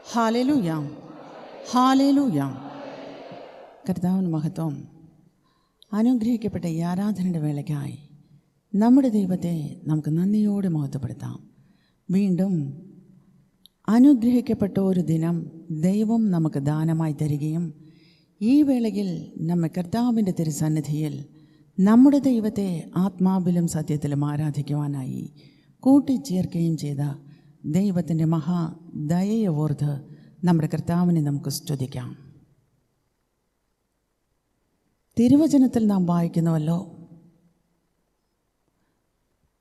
Hallelujah, hallelujah. കർത്താവിന് മഹത്വം. അനുഗ്രഹിക്കപ്പെട്ട ഈ ആരാധനയുടെ വേളയ്ക്കായി നമ്മുടെ ദൈവത്തെ നമുക്ക് നന്ദിയോടെ മഹത്വപ്പെടുത്താം. വീണ്ടും അനുഗ്രഹിക്കപ്പെട്ട ഒരു ദിനം ദൈവം നമുക്ക് ദാനമായി തരികയും ഈ വേളയിൽ നമ്മെ കർത്താവിൻ്റെ തിരുസന്നിധിയിൽ നമ്മുടെ ദൈവത്തെ ആത്മാവിലും സത്യത്തിലും ആരാധിക്കുവാനായി കൂട്ടിച്ചേർക്കുകയും ചെയ്ത ദൈവത്തിൻ്റെ മഹാദയയെ ഓർത്ത് നമ്മുടെ കർത്താവിനെ നമുക്ക് സ്തുതിക്കാം. തിരുവചനത്തിൽ നാം വായിക്കുന്നുവല്ലോ,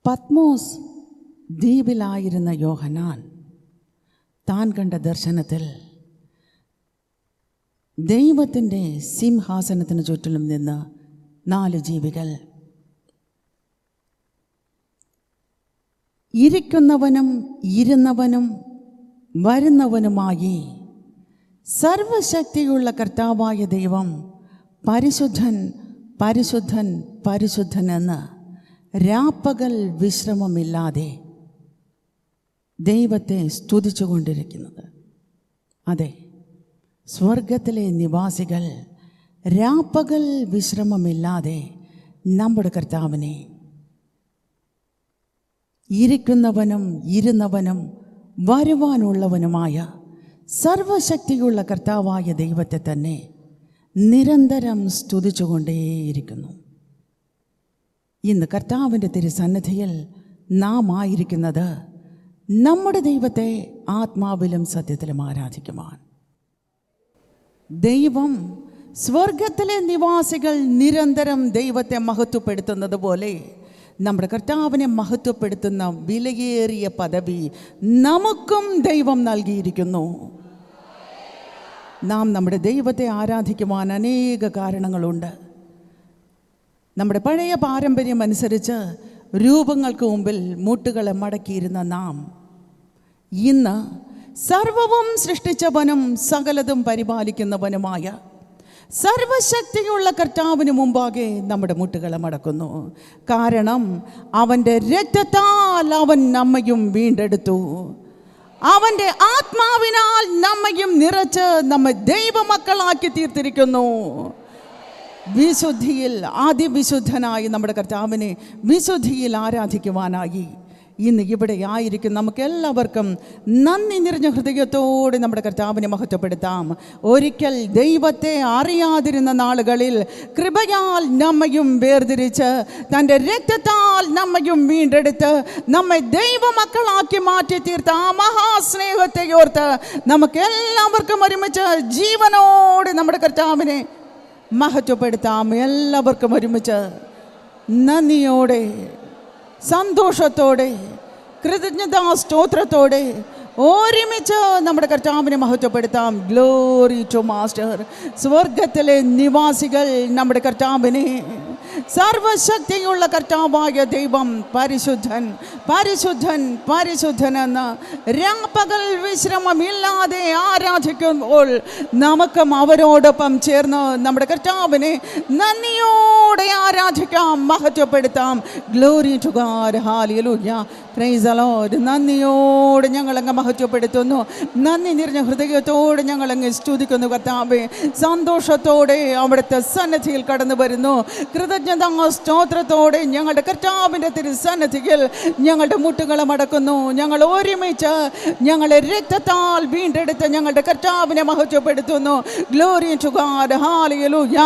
പത്മോസ് ദ്വീപിലായിരുന്ന യോഹന്നാൻ താൻ കണ്ട ദർശനത്തിൽ ദൈവത്തിൻ്റെ സിംഹാസനത്തിന് ചുറ്റിലും നിന്ന് 4 ജീവികൾ, ഇരിക്കുന്നവനും ഇരുന്നവനും വരുന്നവനുമായി സർവശക്തിയുള്ള കർത്താവായ ദൈവം പരിശുദ്ധൻ പരിശുദ്ധൻ പരിശുദ്ധൻ എന്ന് രാപ്പകൽ വിശ്രമമില്ലാതെ ദൈവത്തെ സ്തുതിച്ചുകൊണ്ടിരിക്കുന്നത്. അതെ, സ്വർഗത്തിലെ നിവാസികൾ രാപ്പകൽ വിശ്രമമില്ലാതെ നമ്മുടെ കർത്താവിനെ, ഇരിക്കുന്നവനും ഇരുന്നവനും വരുവാനുള്ളവനുമായ സർവശക്തിയുള്ള കർത്താവായ ദൈവത്തെ തന്നെ നിരന്തരം സ്തുതിച്ചുകൊണ്ടേയിരിക്കുന്നു. ഇന്ന് കർത്താവിൻ്റെ തിരുസന്നിധിയിൽ നാം ആയിരിക്കുന്നത് നമ്മുടെ ദൈവത്തെ ആത്മാവിലും സത്യത്തിലും ആരാധിക്കുവാൻ. ദൈവം സ്വർഗത്തിലെ നിവാസികൾ നിരന്തരം ദൈവത്തെ മഹത്വപ്പെടുത്തുന്നത് പോലെ നമ്മുടെ കർത്താവിനെ മഹത്വപ്പെടുത്തുന്ന വിലയേറിയ പദവി നമുക്കും ദൈവം നൽകിയിരിക്കുന്നു. നാം നമ്മുടെ ദൈവത്തെ ആരാധിക്കുവാൻ അനേക കാരണങ്ങളുണ്ട്. നമ്മുടെ പഴയ പാരമ്പര്യം അനുസരിച്ച് രൂപങ്ങൾക്ക് മുമ്പിൽ മുട്ടുകളെ മടക്കിയിരുന്ന നാം ഇന്ന് സർവവും സൃഷ്ടിച്ചവനും സകലതും പരിപാലിക്കുന്നവനുമായ സർവശക്തിയുള്ള കർത്താവിന് മുമ്പാകെ നമ്മുടെ മുട്ടുകളെ മടക്കുന്നു. കാരണം അവൻ്റെ രക്തത്താൽ അവൻ നമ്മയും വീണ്ടെടുത്തു. അവൻ്റെ ആത്മാവിനാൽ നമ്മയും നിറച്ച് നമ്മെ ദൈവമക്കളാക്കി തീർത്തിരിക്കുന്നു. വിശുദ്ധിയിൽ അതിവിശുദ്ധനായി നമ്മുടെ കർത്താവിനെ വിശുദ്ധിയിൽ ആരാധിക്കുവാനായി ഇന്ന് ഇവിടെ ആയിരിക്കും നമുക്കെല്ലാവർക്കും നന്ദി നിറഞ്ഞ ഹൃദയത്തോടെ നമ്മുടെ കർത്താവിനെ മഹത്വപ്പെടുത്താം. ഒരിക്കൽ ദൈവത്തെ അറിയാതിരുന്ന നാളുകളിൽ കൃപയാൽ നമ്മയും വേർതിരിച്ച് തൻ്റെ രക്തത്താൽ നമ്മയും വീണ്ടെടുത്ത് നമ്മെ ദൈവമക്കളാക്കി മാറ്റി തീർത്ത ആ മഹാസ്നേഹത്തെ ഓർത്ത് നമുക്കെല്ലാവർക്കും ഒരുമിച്ച് ജീവനോടെ നമ്മുടെ കർത്താവിനെ മഹത്വപ്പെടുത്താം. എല്ലാവർക്കും ഒരുമിച്ച് നന്ദിയോടെ, സന്തോഷത്തോടെ, കൃതജ്ഞതാ സ്തോത്രത്തോടെ ഒരുമിച്ച് നമ്മുടെ കർത്താവിനെ മഹത്വപ്പെടുത്താം. Glory to master. സ്വർഗത്തിലെ നിവാസികൾ നമ്മുടെ കർത്താവിനെ, സർവശക്തിയുള്ള കർത്താവായ ദൈവം പരിശുദ്ധൻ പരിശുദ്ധൻ പരിശുദ്ധൻ എന്ന് രാപ്പകൽ വിശ്രമമില്ലാതെ ആരാധിക്കുമ്പോൾ നമുക്കും അവരോടൊപ്പം ചേർന്ന് നമ്മുടെ കർത്താവിനെ നന്ദിയോടെ ആരാധിക്കാം, മഹത്വപ്പെടുത്താം. Glory to God. Hallelujah. Praise the Lord. നന്ദിയോടെ ഞങ്ങളങ്ങ് മഹത്വപ്പെടുത്തുന്നു. നന്ദി നിറഞ്ഞ ഹൃദയത്തോടെ ഞങ്ങളങ്ങ് സ്തുതിക്കുന്നു കർത്താവേ. സന്തോഷത്തോടെ അവിടുത്തെ സന്നിധിയിൽ കടന്നു വരുന്നു. കൃതജ്ഞതാ സ്തോത്രത്തോടെ ഞങ്ങളുടെ കർത്താവിൻ്റെ തിരുസന്നിധിയിൽ ഞങ്ങളുടെ മുട്ടുകളെ മടക്കുന്നു. ഞങ്ങൾ ഒരുമിച്ച് ഞങ്ങളെ രക്തത്താൽ വീണ്ടെടുത്ത് ഞങ്ങളുടെ കർത്താവിനെ മഹത്വപ്പെടുത്തുന്നു. Glory to God. Hallelujah.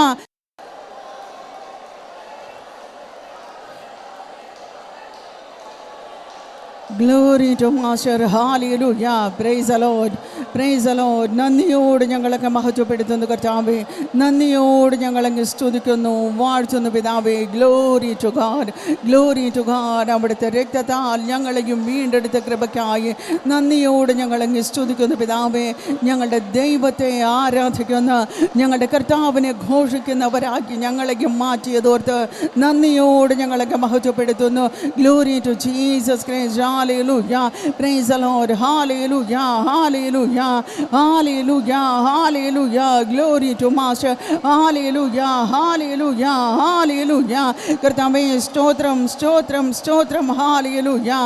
Glory to Master. Hallelujah. Praise the Lord. Praise the Lord. നന്ദിയോട് ഞങ്ങളൊക്കെ മഹത്വപ്പെടുത്തുന്നു കർത്താവേ. നന്ദിയോട് ഞങ്ങളങ്ങ് സ്തുതിക്കുന്നു, വാഴ്ത്തുന്നു പിതാവേ. Glory to God. Glory to God. അവിടുത്തെ രക്തത്താൽ ഞങ്ങളെയും വീണ്ടെടുത്ത കൃപയ്ക്കായി നന്ദിയോട് ഞങ്ങളങ്ങ് സ്തുതിക്കുന്നു പിതാവേ. ഞങ്ങളുടെ ദൈവത്തെ ആരാധിക്കുന്ന, ഞങ്ങളുടെ കർത്താവിനെ ഘോഷിക്കുന്നവരാക്കി ഞങ്ങളെയും മാറ്റിയതോർത്ത് നന്ദിയോട് ഞങ്ങളൊക്കെ മഹത്വപ്പെടുത്തുന്നു. Glory to Jesus Christ. Hallelujah. Praise the Lord. Hallelujah. Hallelujah. Hallelujah. Hallelujah. Glory to Master. Hallelujah. Hallelujah. Hallelujah. കർത്താവേ സ്തോത്രം സ്തോത്രം സ്തോത്രം. Hallelujah.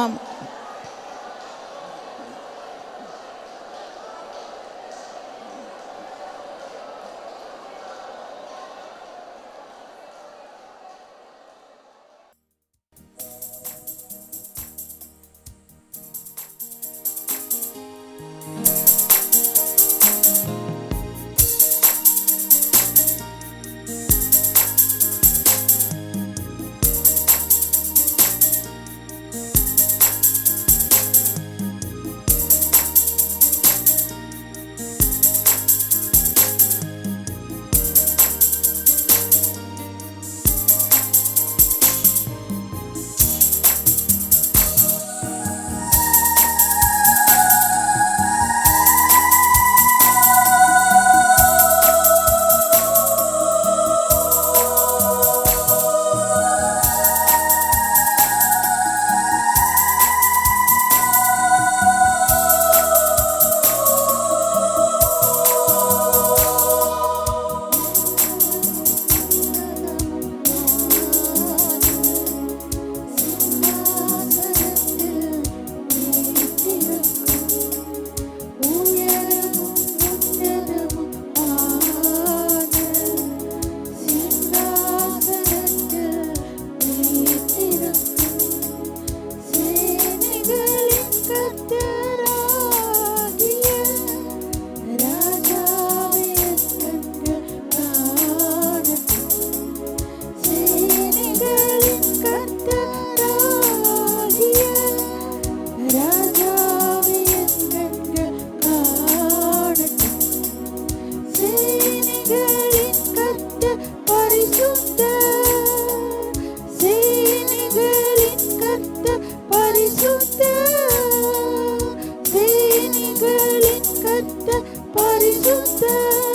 கர்த்தர் பரிசுத்தர்,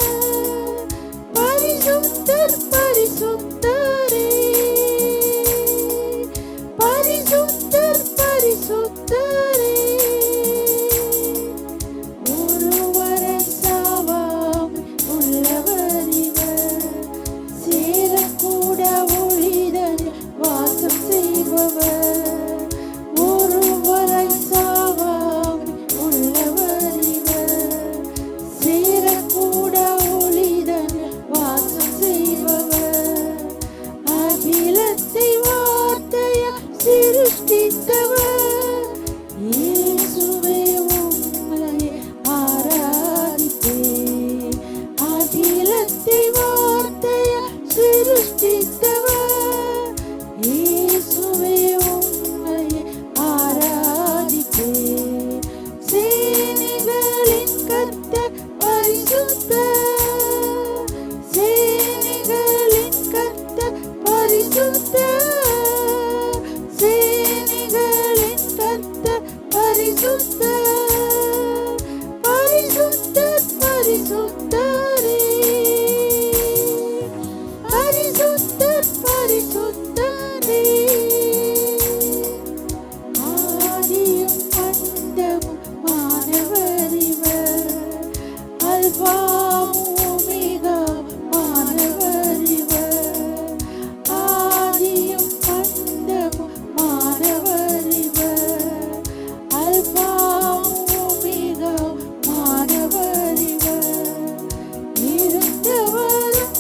பரிசுத்தர் பரிசுத்தரே, பரிசுத்தர் பரிசுத்தரே. ஒருவரை சாவாம் உள்ளவர் இவர், சேரக்கூட ஒளிதல் வாசம் செய்பவர். ஒருவரை சாவாம் உள்ளவர் இவர், சேரக்கூட ஒளிதல் வாசம் செய்பவர். அகிலத்தை வார்த்தையால் சிருஷ்டித்தவர், இயேசுவே உம்மை ஆராதிப்பேன். அகிலத்தை வார்த்தையால் சிருஷ்டித்தவர், இயேசுவே உம்மை ஆராதிப்பேன். சேனைகளின் கர்த்தர் பரிசுத்தர், சேனைகளின் கர்த்தர் பரிசுத்தர், சேனைகளின் கர்த்தர் பரிசுத்தர், பரிசுத்தர் பரிசுத்தரே, பரிசுத்தர் பரிசுத்தரே. ஆதியும் அந்தமும் மானவர் இவர், அல்பாவும் ஒமேகாவுமானவர் இவர். ஆதியும் அந்தமும் மானவர் இவர், அல்பாவும் ஒமேகாவுமானவர் இவர். இருந்தவரும்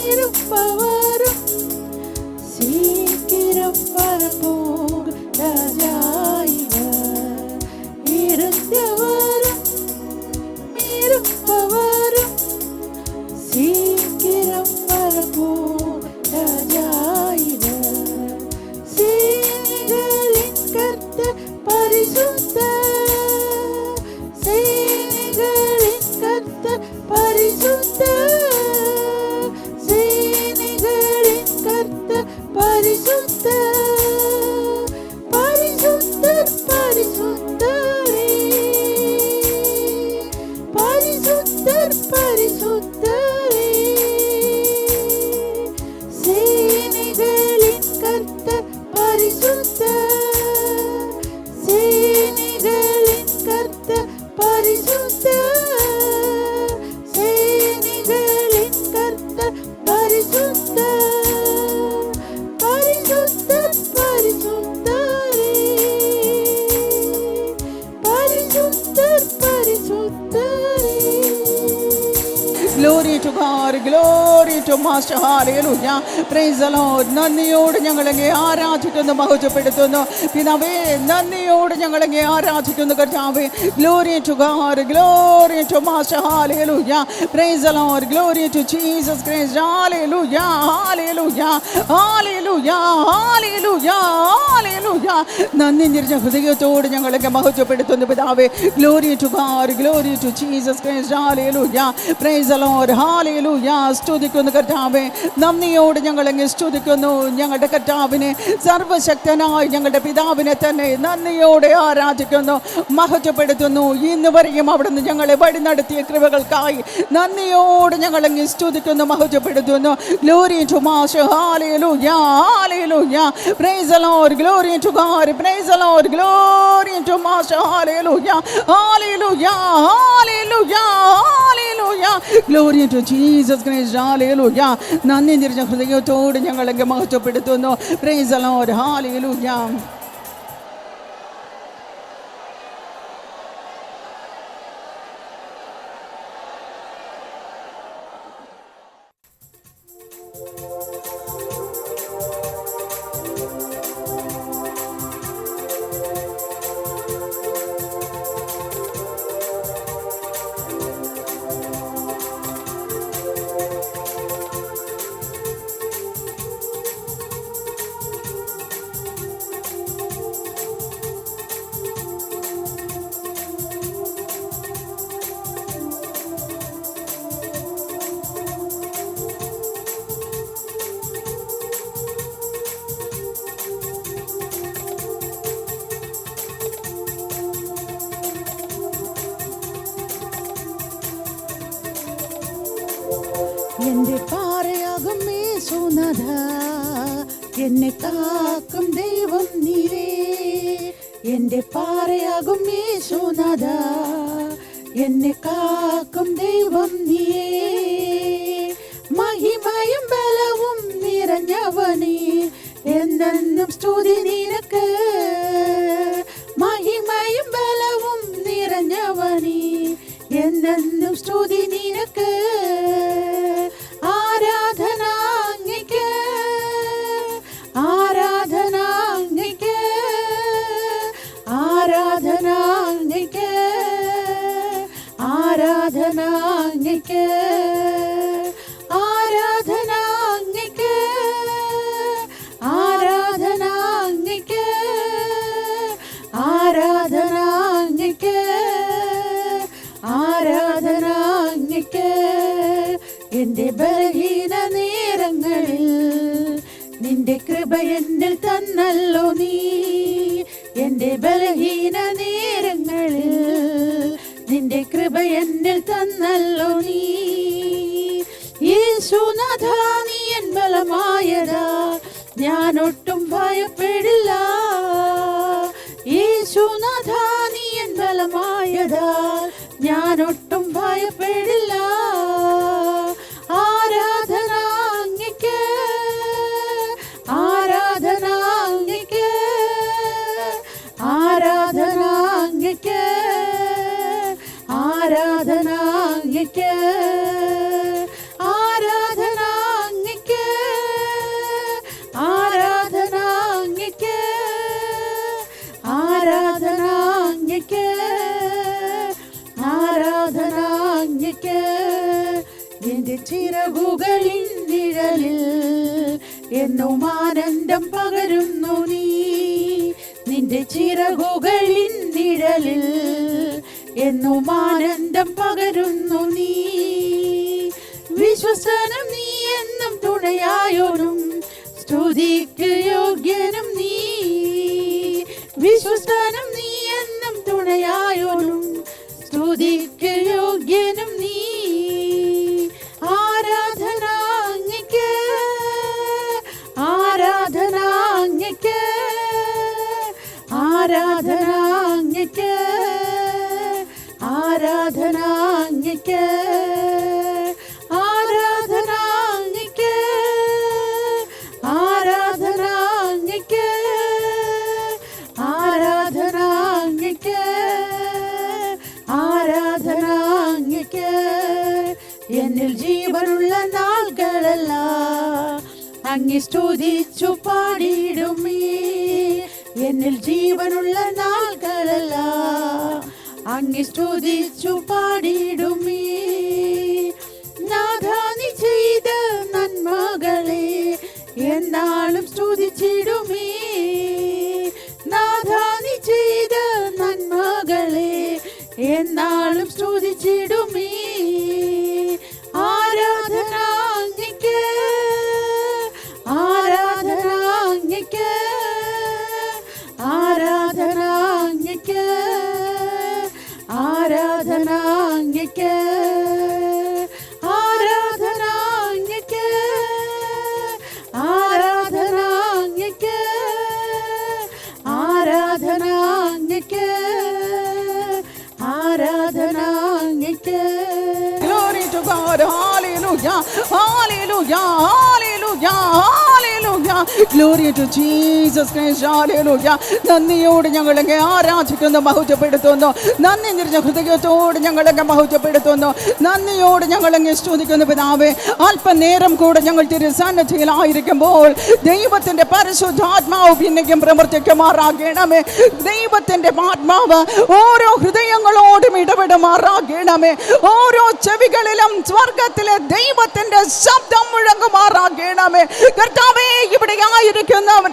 இருப்பவரும் சீக்கிரம் வரப்போகும் ராஜா இவர். இருந்தவரும் இருப்பவரும் சீக்கிரம் வரப்போகும் ராஜா இவர். சேனைகளின் கர்த்தர் பரிசுத்தர், சேனைகளின் கர்த்தர் பரிசுத்தர், சேனைகளின் கர்த்தர் பரிசுத்தர், பரிசுத்தர் பரிசுத்தரே, பரிசுத்தர் பரிசுத்தரே. சேனைகளின் கர்த்தர் பரிசுத்தர், சேனைகளின் கர்த்தர் பரிசுத்தர், சேனைகளின் கர்த்தர் பரிசுத்தர், பரிசுத்தர் பரிசுத்தரே, பரிசுத்தர் பரிசுத்தரே. Glory to God, glory to Master, hallelujah. Praise the Lord. നന്ദിയോട് ഞങ്ങളെ ആരാധിക്കുന്നു, മഹത്വപ്പെടുത്തുന്നു പിതാവേ. നന്ദിയോട് ഞങ്ങളെ ആരാധിക്കുന്നു കർത്താവേ. Glory to God, glory to Master, hallelujah. Praise the Lord, glory to Jesus Christ, hallelujah, hallelujah, hallelujah, hallelujah, hallelujah. നന്ദി നിറഞ്ഞ ഹൃദയത്തോട് ഞങ്ങളെ മഹത്വപ്പെടുത്തുന്നു പിതാവേ. Glory to God, glory to Jesus Christ, hallelujah. Praise the Lord, hallelujah. സ്തുതിക്കുന്നു കർത്താവേ. നന്ദിയോട് ഞങ്ങളെ സ്തുതിക്കുന്നു ഞങ്ങളുടെ കർത്താവിനെ, സർവശക്തനായ ഞങ്ങളുടെ പിതാവിനെ തന്നെ നന്ദിയോടെ ആരാധിക്കുന്നു, മഹത്വപ്പെടുത്തുന്നു. ഇന്ന് വരെയും അവിടുന്ന് ഞങ്ങളെ വഴി നടത്തിയ കൃപകൾക്കായി നന്ദിയോട് ഞങ്ങളെ സ്തുതിക്കുന്നു, മഹത്വപ്പെടുത്തുന്നു. Glory to Master, hallelujah, hallelujah. Praise the Lord, glory to God, praise the Lord, glory to Master, hallelujah, hallelujah, hallelujah, hallelujah. Glory to Jesus Christ, hallelujah. നന്ദി നിറഞ്ഞ ഹൃദയത്തോട് ഞങ്ങളെ മഹത്വപ്പെടുത്തുന്നു. Praise the Lord, hallelujah. എന്റെ പാറയാകും യേശുനാഥ, എന്നെ കാക്കും ദൈവം നീവേ. എന്റെ പാറയാകും യേശുനാഥ, എന്നെ കാക്കും ദൈവം നീയേ. മഹിമയും ബലവും നിറഞ്ഞവനേ, എന്നെന്നും സ്തുതി നിനക്ക്. മഹിമയും ബലവും നിറഞ്ഞവനേ, എന്നെന്നും സ്തുതി നിനക്ക്. ആരാധന അങ്ങയ്ക്ക്, ആരാധന അങ്ങയ്ക്ക്, ആരാധന അങ്ങയ്ക്ക്, ആരാധന അങ്ങയ്ക്ക്, ആരാധന അങ്ങയ്ക്ക്, ആരാധന അങ്ങയ്ക്ക്, ആരാധന അങ്ങയ്ക്ക്, ആരാധന അങ്ങയ്ക്ക്. എന്റെ ബലഹീന നേരങ്ങളിൽ നിന്റെ കൃപ എന്നിൽ തന്നല്ലോ നീ. എന്റെ ബലഹീന നേരങ്ങളിൽ നിന്റെ കൃപ എന്നിൽ തന്നല്ലോ നീ. യേശുനാഥ നീ എൻ ബലമായതാ, ഞാൻ ഒട്ടും ഭയപ്പെടില്ല. യേശുനാഥ നീ എൻ ബലമായതാ, ഞാൻ ഒട്ടും ഭയപ്പെടില്ല. ആരാധന അങ്ങയ്ക്ക്, ആരാധന അങ്ങയ്ക്ക്, ആരാധന അങ്ങയ്ക്ക്, ആരാധന അങ്ങയ്ക്ക്, ആരാധന അങ്ങയ്ക്ക്, ആരാധന അങ്ങയ്ക്ക്, ആരാധന അങ്ങയ്ക്ക്, ആരാധന അങ്ങയ്ക്ക്. നിന്റെ ചിറകുകളിൻ നിഴലിൽ എന്നും ആനന്ദം പകരുന്നു നീ. നിന്റെ ചിറകുകളിൻ നിഴലിൽ എന്നും ആനന്ദം പകരുന്നു നീ. വിശ്വസനം നീ എന്നും തുണയായോനും സ്തുതിക്ക് യോഗ്യനും നീ. വിശ്വസനം നീ എന്നും തുണയായോനും സ്തുതിക്ക് യോഗ്യനും നീ. ആരാധന അങ്ങയ്ക്ക്, ആരാധന അങ്ങയ്ക്ക്, ആരാധന അങ്ങയ്ക്ക്, ആരാധന അങ്ങയ്ക്ക്, ആരാധന അങ്ങയ്ക്ക്, ആരാധന അങ്ങയ്ക്ക്, ആരാധന അങ്ങയ്ക്ക്, ആരാധന അങ്ങയ്ക്ക്. എന്നിൽ ജീവനുള്ള നാളുകളെല്ലാം അങ്ങേ സ്തുതിച്ചു പാടിയിടുമേ. എന്നിൽ ജീവനുള്ള നാളുകളെല്ലാം അങ്ങേ സ്തുതിച്ചു പാടിയിടുമേ. നാഥാ നീ ചെയ്ത നന്മകളെ എന്നാളും സ്തുതിച്ചിടുമേ. നാഥാ നീ ചെയ്ത നന്മകളെ എന്നാളും സ്തുതിച്ചിടുമേ. ആരാധന അങ്ങയ്ക്ക്, ആരാധന അങ്ങയ്ക്ക്, ആരാധന അങ്ങയ്ക്ക്, ആരാധന അങ്ങയ്ക്ക്, ആരാധന അങ്ങയ്ക്ക്, ആരാധന അങ്ങയ്ക്ക്, ആരാധന അങ്ങയ്ക്ക്, ആരാധന അങ്ങയ്ക്ക്. Glory to God. Hallelujah. Hallelujah. Hallelujah. Hallelujah. Glory to Jesus Christ. Hallelujah. നന്ദിയോട് ഞങ്ങളെ ആരാധിക്കുന്നു, മഹത്വപ്പെടുത്തുന്നു. നന്ദി നിറഞ്ഞ ഹൃദയത്തോട് ഞങ്ങളെ മഹത്വപ്പെടുത്തുന്നു. നന്ദിയോട് ഞങ്ങളെ സ്തുതിക്കുന്നു പിതാവേ. അല്പനേരം കൂടെ ഞങ്ങൾ തിരുസന്നിധിയിലായിരിക്കുമ്പോൾ ദൈവത്തിന്റെ പരിശുദ്ധാത്മാവ് പിന്നെയും പ്രവർത്തിക്കുമാറാകണമേ. ദൈവത്തിന്റെ ആത്മാവ് ഓരോ ഹൃദയങ്ങളോടും ഇടപെടുമാറാകണമേ. ഓരോ ചെവികളിലും സ്വർഗത്തിലെ ദൈവത്തിന്റെ ശബ്ദം മുഴങ്ങുമാറാകണമേ. കർത്താവേ, ഇവിടെ ഇവിടെ ആയിരിക്കുന്നവർ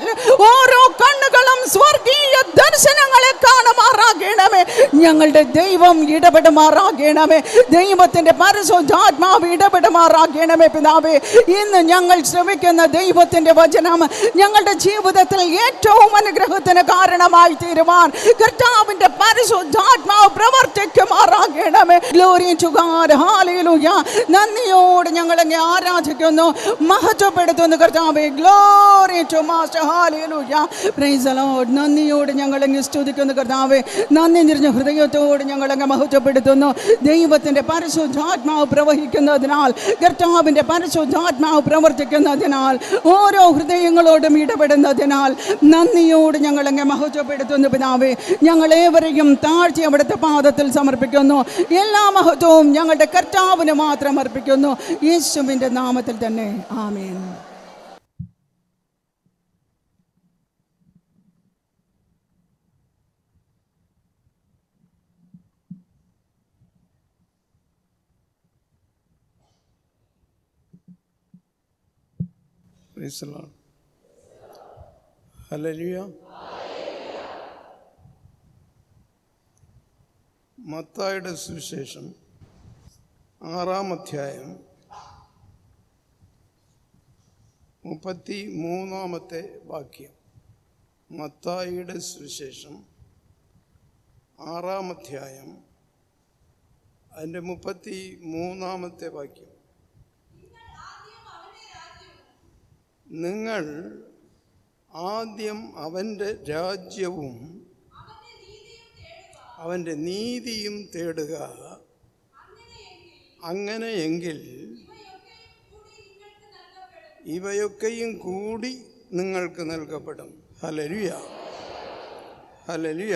ഓരോ കണ്ണുകളും സ്വർഗീയ ദർശനങ്ങളെ കാണുമാറാകണമേ. ഞങ്ങളുടെ ദൈവം ഇടപെടുമാറാകണമേ. ദൈവത്തിന്റെ പരിശുദ്ധാത്മാവ് ഇടപെടുമാറാകണമേ പിതാവേ. ഇന്ന് ഞങ്ങൾ ശ്രമിക്കുന്ന ദൈവത്തിന്റെ വചനം ഞങ്ങളുടെ ജീവിതത്തിൽ ഏറ്റവും അനുഗ്രഹത്തിന് കാരണമായി തീരുവാൻ കർത്താവിന്റെ പരിശുദ്ധാത്മാവ് പ്രവർത്തിക്കുമാറാകണമേ. Glory to God. ഹല്ലേലൂയ. നന്ദിയോട് ഞങ്ങളങ്ങ് ആരാധിക്കുന്നു, മഹത്വപ്പെടുത്തുന്നു കർത്താവേ. Glory to Master. Hallelujah. Praise the Lord. നന്ദിയോട് ഞങ്ങളങ്ങ് സ്തുതിക്കുന്നു കർത്താവേ. നന്ദി നിറഞ്ഞ ഹൃദയത്തോട് ഞങ്ങളങ്ങ് മഹത്വപ്പെടുത്തുന്നു. ദൈവത്തിന്റെ പരിശുദ്ധാത്മാവ് പ്രവഹിക്കുന്നതിനാൽ, കർത്താവിന്റെ പരിശുദ്ധാത്മാവ് പ്രവർത്തിക്കുന്നതിനാൽ, ഓരോ ഹൃദയങ്ങളോടും ഇടപെടുന്നതിനാൽ നന്ദിയോട് ഞങ്ങളങ്ങ് മഹത്വപ്പെടുത്തുന്നു പിതാവേ. ഞങ്ങളേവരെയും താഴ്ത്തി അവിടുത്തെ പാദത്തിൽ സമർപ്പിക്കുന്നു. എല്ലാ മഹത്വവും ഞങ്ങളുടെ കർത്താവിന് മാത്രം അർപ്പിക്കുന്നു, യേശുവിൻ്റെ നാമത്തിൽ തന്നെ. ആമേൻ. Praise the Lord. Hallelujah. മത്തായിയുടെ സുവിശേഷം 6-ാം അധ്യായം 33-ാമത്തെ വാക്യം. മത്തായിയുടെ സുവിശേഷം 6-ാം അധ്യായം അതിൻ്റെ 33-ാമത്തെ വാക്യം. നിങ്ങൾ ആദ്യം അവൻ്റെ രാജ്യവും അവൻ്റെ നീതിയും തേടുക, അങ്ങനെയെങ്കിൽ ഇവയൊക്കെയും കൂടി നിങ്ങൾക്ക് നൽകപ്പെടും. Hallelujah, hallelujah.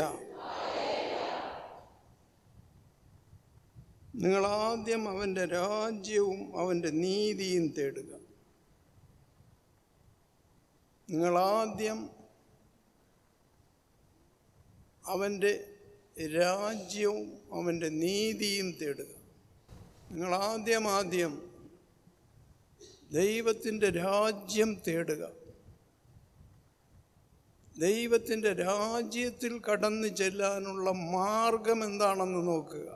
നിങ്ങൾ ആദ്യം അവൻ്റെ രാജ്യവും അവൻ്റെ നീതിയും തേടുക. നിങ്ങളാദ്യം അവൻ്റെ രാജ്യവും അവൻ്റെ നീതിയും തേടുക. നിങ്ങളാദ്യം ദൈവത്തിൻ്റെ രാജ്യം തേടുക. ദൈവത്തിൻ്റെ രാജ്യത്തിൽ കടന്നു ചെല്ലാനുള്ള മാർഗം എന്താണെന്ന് നോക്കുക.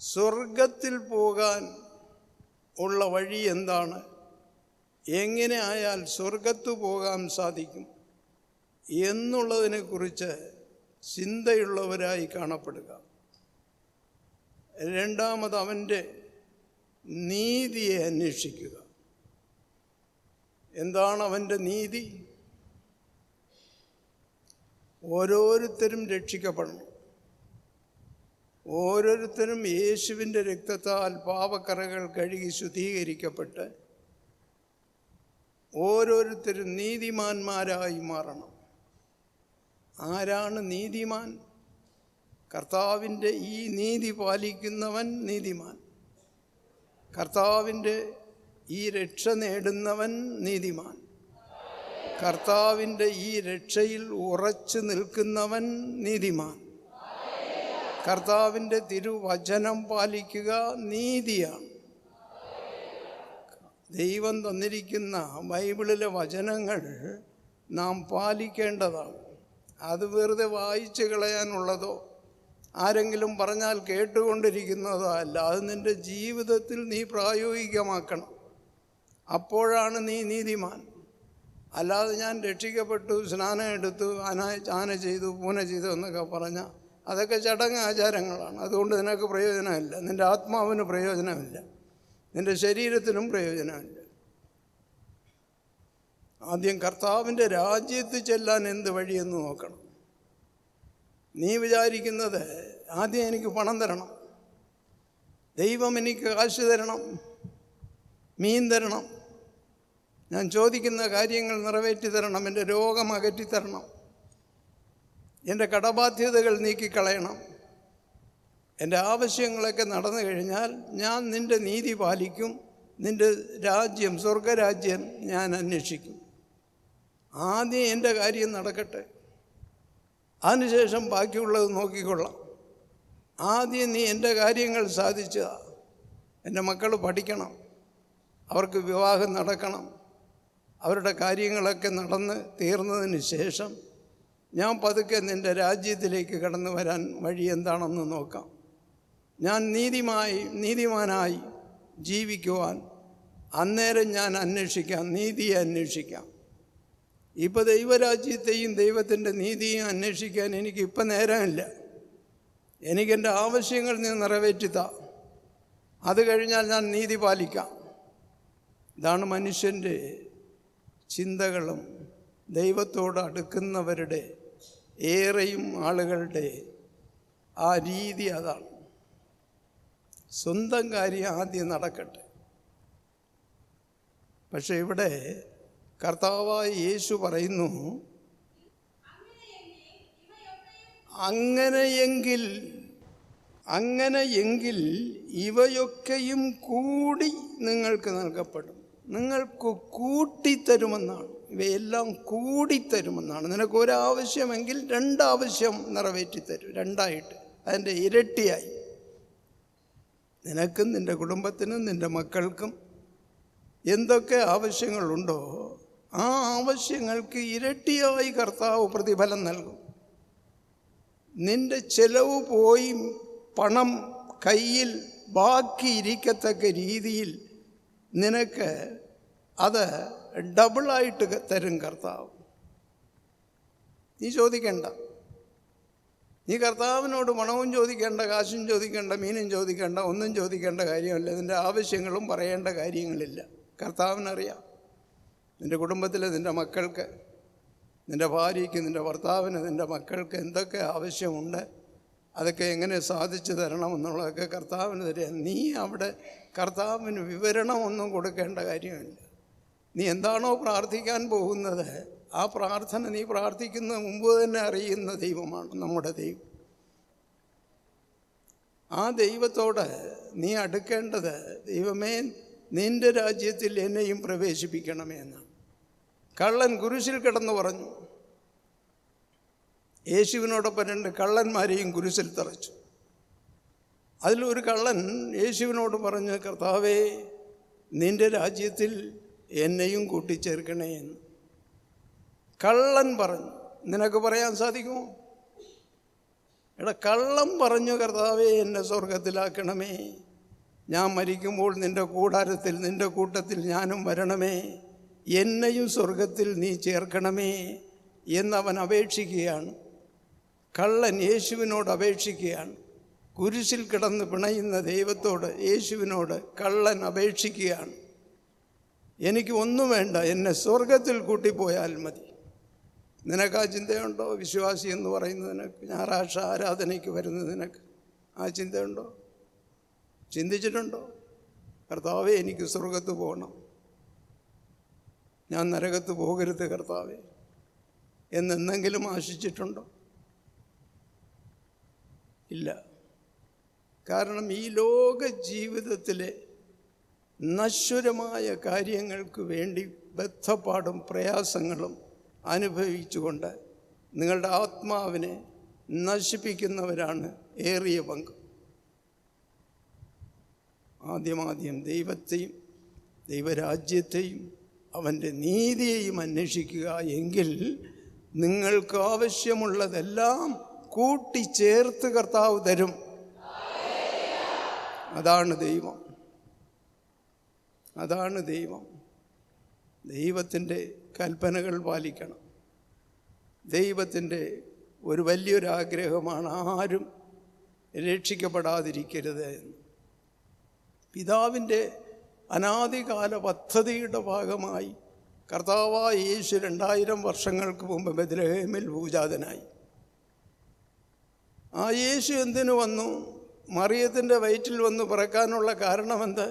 സ്വർഗത്തിൽ പോകാൻ ഉള്ള വഴി എന്താണ്? എങ്ങനെ ആയാൽ സ്വർഗത്തു പോകാൻ സാധിക്കും എന്നുള്ളതിനെക്കുറിച്ച് ചിന്തയുള്ളവരായി കാണപ്പെടുക. രണ്ടാമത് അവൻ്റെ നീതിയെ അന്വേഷിക്കുക. എന്താണ് അവൻ്റെ നീതി? ഓരോരുത്തരും രക്ഷിക്കപ്പെടണം. ഓരോരുത്തരും യേശുവിൻ്റെ രക്തത്താൽ പാപക്കറകൾ കഴുകി ശുദ്ധീകരിക്കപ്പെട്ട് ഓരോരുത്തരും നീതിമാന്മാരായി മാറണം. ആരാണ് നീതിമാൻ? കർത്താവിൻ്റെ ഈ നീതി പാലിക്കുന്നവൻ നീതിമാൻ. കർത്താവിൻ്റെ ഈ രക്ഷ നേടുന്നവൻ നീതിമാൻ. കർത്താവിൻ്റെ ഈ രക്ഷയിൽ ഉറച്ചു നിൽക്കുന്നവൻ നീതിമാൻ. കർത്താവിൻ്റെ തിരുവചനം പാലിക്കുക നീതിയാണ്. ദൈവം തന്നിരിക്കുന്ന ബൈബിളിലെ വചനങ്ങൾ നാം പാലിക്കേണ്ടതാണ്. അത് വെറുതെ വായിച്ചു കളയാനുള്ളതോ ആരെങ്കിലും പറഞ്ഞാൽ കേട്ടുകൊണ്ടിരിക്കുന്നതോ അല്ല. അത് നിൻ്റെ ജീവിതത്തിൽ നീ പ്രായോഗികമാക്കണം. അപ്പോഴാണ് നീ നീതിമാൻ. അല്ലാതെ ഞാൻ രക്ഷിക്കപ്പെട്ടു, സ്നാനം എടുത്തു, ആന ചെയ്തു, പൂന ചെയ്തു എന്നൊക്കെ പറഞ്ഞാൽ അതൊക്കെ ചടങ്ങ് ആചാരങ്ങളാണ്. അതുകൊണ്ട് നിനക്ക് പ്രയോജനമില്ല. നിൻ്റെ ആത്മാവിന് പ്രയോജനമില്ല, നിൻ്റെ ശരീരത്തിനും പ്രയോജനമില്ല. ആദ്യം കർത്താവിൻ്റെ രാജ്യത്ത് ചെല്ലാൻ എന്ത് വഴിയെന്ന് നോക്കണം. നീ വിചാരിക്കുന്നത് ആദ്യം എനിക്ക് പണം തരണം, ദൈവം എനിക്ക് കാശ് തരണം, മീൻ തരണം, ഞാൻ ചോദിക്കുന്ന കാര്യങ്ങൾ നിറവേറ്റി തരണം, എൻ്റെ രോഗം അകറ്റിത്തരണം, എൻ്റെ കടബാധ്യതകൾ നീക്കിക്കളയണം, എൻ്റെ ആവശ്യങ്ങളൊക്കെ നടന്നു കഴിഞ്ഞാൽ ഞാൻ നിൻ്റെ നീതി പാലിക്കും, നിൻ്റെ രാജ്യം, സ്വർഗരാജ്യം ഞാൻ അന്വേഷിക്കും. ആദ്യം എൻ്റെ കാര്യം നടക്കട്ടെ, അതിനുശേഷം ബാക്കിയുള്ളത് നോക്കിക്കൊള്ളാം. ആദ്യം നീ എൻ്റെ കാര്യങ്ങൾ സാധിച്ചതാ. എൻ്റെ മക്കൾ പഠിക്കണം, അവർക്ക് വിവാഹം നടക്കണം, അവരുടെ കാര്യങ്ങളൊക്കെ നടന്ന് തീർന്നതിന് ശേഷം ഞാൻ പതുക്കെ നിൻ്റെ രാജ്യത്തിലേക്ക് കടന്നു വരാൻ വഴി എന്താണെന്ന് നോക്കാം. ഞാൻ നീതിമാനായി ജീവിക്കുവാൻ അന്നേരം ഞാൻ അന്വേഷിക്കാം, നീതിയെ അന്വേഷിക്കാം. ഇപ്പോൾ ദൈവരാജ്യത്തെയും ദൈവത്തിൻ്റെ നീതിയും അന്വേഷിക്കാൻ എനിക്കിപ്പം നേരമില്ല. എനിക്കെൻ്റെ ആവശ്യങ്ങൾ നീ നിറവേറ്റിത്താ, അത് കഴിഞ്ഞാൽ ഞാൻ നീതി പാലിക്കാം. ഇതാണ് മനുഷ്യൻ്റെ ചിന്തകളും ദൈവത്തോട് അടുക്കുന്നവരുടെ ഏറെയും ആളുകളുടെ ആ രീതി അതാണ്. സ്വന്തം കാര്യം ആദ്യം നടക്കട്ടെ. പക്ഷെ ഇവിടെ കർത്താവായ യേശു പറയുന്നു, അങ്ങനെയെങ്കിൽ ഇവയൊക്കെയും കൂടി നിങ്ങൾക്ക് നൽകപ്പെടും. നിങ്ങൾക്ക് കൂട്ടിത്തരുമെന്നാണ്, ഇവയെല്ലാം കൂടിത്തരുമെന്നാണ്. നിനക്ക് ഒരാവശ്യമെങ്കിൽ രണ്ടാവശ്യം നിറവേറ്റിത്തരും, രണ്ടായിട്ട്, അതിൻ്റെ ഇരട്ടിയായി. നിനക്കും നിൻ്റെ കുടുംബത്തിനും നിൻ്റെ മക്കൾക്കും എന്തൊക്കെ ആവശ്യങ്ങളുണ്ടോ ആ ആവശ്യങ്ങൾക്ക് ഇരട്ടിയായി കർത്താവ് പ്രതിഫലം നൽകും. നിൻ്റെ ചെലവ് പോയി പണം കയ്യിൽ ബാക്കി ഇരിക്കത്തക്ക രീതിയിൽ നിനക്ക് അത് ഡബിളായിട്ട് തരും കർത്താവ്. നീ ചോദിക്കണ്ട, നീ കർത്താവിനോട് പണവും ചോദിക്കേണ്ട, കാശും ചോദിക്കേണ്ട, മീനും ചോദിക്കേണ്ട, ഒന്നും ചോദിക്കേണ്ട കാര്യമല്ല. നിൻ്റെ ആവശ്യങ്ങളും പറയേണ്ട കാര്യങ്ങളില്ല. കർത്താവിനറിയാം നിൻ്റെ കുടുംബത്തിലെ നിൻ്റെ മക്കൾക്ക്, നിൻ്റെ ഭാര്യയ്ക്ക്, നിൻ്റെ ഭർത്താവിന്, നിൻ്റെ മക്കൾക്ക് എന്തൊക്കെ ആവശ്യമുണ്ട്, അതൊക്കെ എങ്ങനെ സാധിച്ചു തരണമെന്നുള്ളതൊക്കെ കർത്താവിന് തരിക. നീ അവിടെ കർത്താവിന് വിവരണമൊന്നും കൊടുക്കേണ്ട കാര്യമില്ല. നീ എന്താണോ പ്രാർത്ഥിക്കാൻ പോകുന്നത് ആ പ്രാർത്ഥന നീ പ്രാർത്ഥിക്കുന്ന മുമ്പ് തന്നെ അറിയുന്ന ദൈവമാണ് നമ്മുടെ ദൈവം. ആ ദൈവത്തോട് നീ അടുക്കേണ്ടത്, ദൈവമേ നിൻ്റെ രാജ്യത്തിൽ എന്നെയും പ്രവേശിപ്പിക്കണമേ എന്നാണ്. കള്ളൻ കുരിശിൽ കിടന്നു പറഞ്ഞു. യേശുവിനോടൊപ്പം 2 കള്ളന്മാരെയും കുരിശിൽ തറച്ചു. അതിലൊരു കള്ളൻ യേശുവിനോട് പറഞ്ഞു, കർത്താവേ നിൻ്റെ രാജ്യത്തിൽ എന്നെയും കൂട്ടിച്ചേർക്കണേ എന്ന്. കള്ളൻ പറഞ്ഞു. നിനക്ക് പറയാൻ സാധിക്കുമോ? കള്ളം പറഞ്ഞു, കർത്താവേ എന്നെ സ്വർഗത്തിലാക്കണമേ, ഞാൻ മരിക്കുമ്പോൾ നിൻ്റെ കൂടാരത്തിൽ, നിൻ്റെ കൂട്ടത്തിൽ ഞാനും വരണമേ, എന്നെയും സ്വർഗത്തിൽ നീ ചേർക്കണമേ എന്നവൻ അപേക്ഷിക്കുകയാണ്. കള്ളൻ യേശുവിനോട് അപേക്ഷിക്കുകയാണ്. കുരിശിൽ കിടന്ന് പിണയുന്ന ദൈവത്തോട്, യേശുവിനോട് കള്ളൻ അപേക്ഷിക്കുകയാണ്. എനിക്ക് ഒന്നും വേണ്ട, എന്നെ സ്വർഗത്തിൽ കൂട്ടിപ്പോയാൽ മതി. നിനക്ക് ആ ചിന്തയുണ്ടോ? വിശ്വാസി എന്ന് പറയുന്നത് നിനക്ക്, ഞായറാഴ്ച ആരാധനയ്ക്ക് വരുന്നത് നിനക്ക് ആ ചിന്തയുണ്ടോ? ചിന്തിച്ചിട്ടുണ്ടോ? കർത്താവേ എനിക്ക് സ്വർഗത്ത് പോകണം, ഞാൻ നരകത്ത് പോകരുത് കർത്താവേ എന്നെന്തെങ്കിലും ആശിച്ചിട്ടുണ്ടോ? ഇല്ല. കാരണം ഈ ലോക ജീവിതത്തിലെ നശ്വരമായ കാര്യങ്ങൾക്ക് വേണ്ടി ബദ്ധപ്പാടും പ്രയാസങ്ങളും അനുഭവിച്ചുകൊണ്ട് നിങ്ങളുടെ ആത്മാവിനെ നശിപ്പിക്കുന്നവരാണ് ഏറിയ പങ്ക്. ആദ്യം ദൈവത്തെയും ദൈവരാജ്യത്തെയും അവൻ്റെ നീതിയെയും അന്വേഷിക്കുക. എങ്കിൽ നിങ്ങൾക്ക് ആവശ്യമുള്ളതെല്ലാം കൂട്ടിച്ചേർത്ത് കർത്താവ് തരും. അതാണ് ദൈവം, അതാണ് ദൈവം. ദൈവത്തിൻ്റെ കൽപ്പനകൾ പാലിക്കണം. ദൈവത്തിൻ്റെ ഒരു വലിയൊരാഗ്രഹമാണ് ആരും രക്ഷിക്കപ്പെടാതിരിക്കരുത് എന്ന്. പിതാവിൻ്റെ അനാദികാല പദ്ധതിയുടെ ഭാഗമായി കർത്താവായ യേശു 2000 വർഷങ്ങൾക്ക് മുമ്പ് ബെത്ലഹേമിൽ ഭൂജാതനായി. ആ യേശു എന്തിനു വന്നു? മറിയത്തിൻ്റെ വയറ്റിൽ വന്ന് പിറക്കാനുള്ള കാരണമെന്ത്?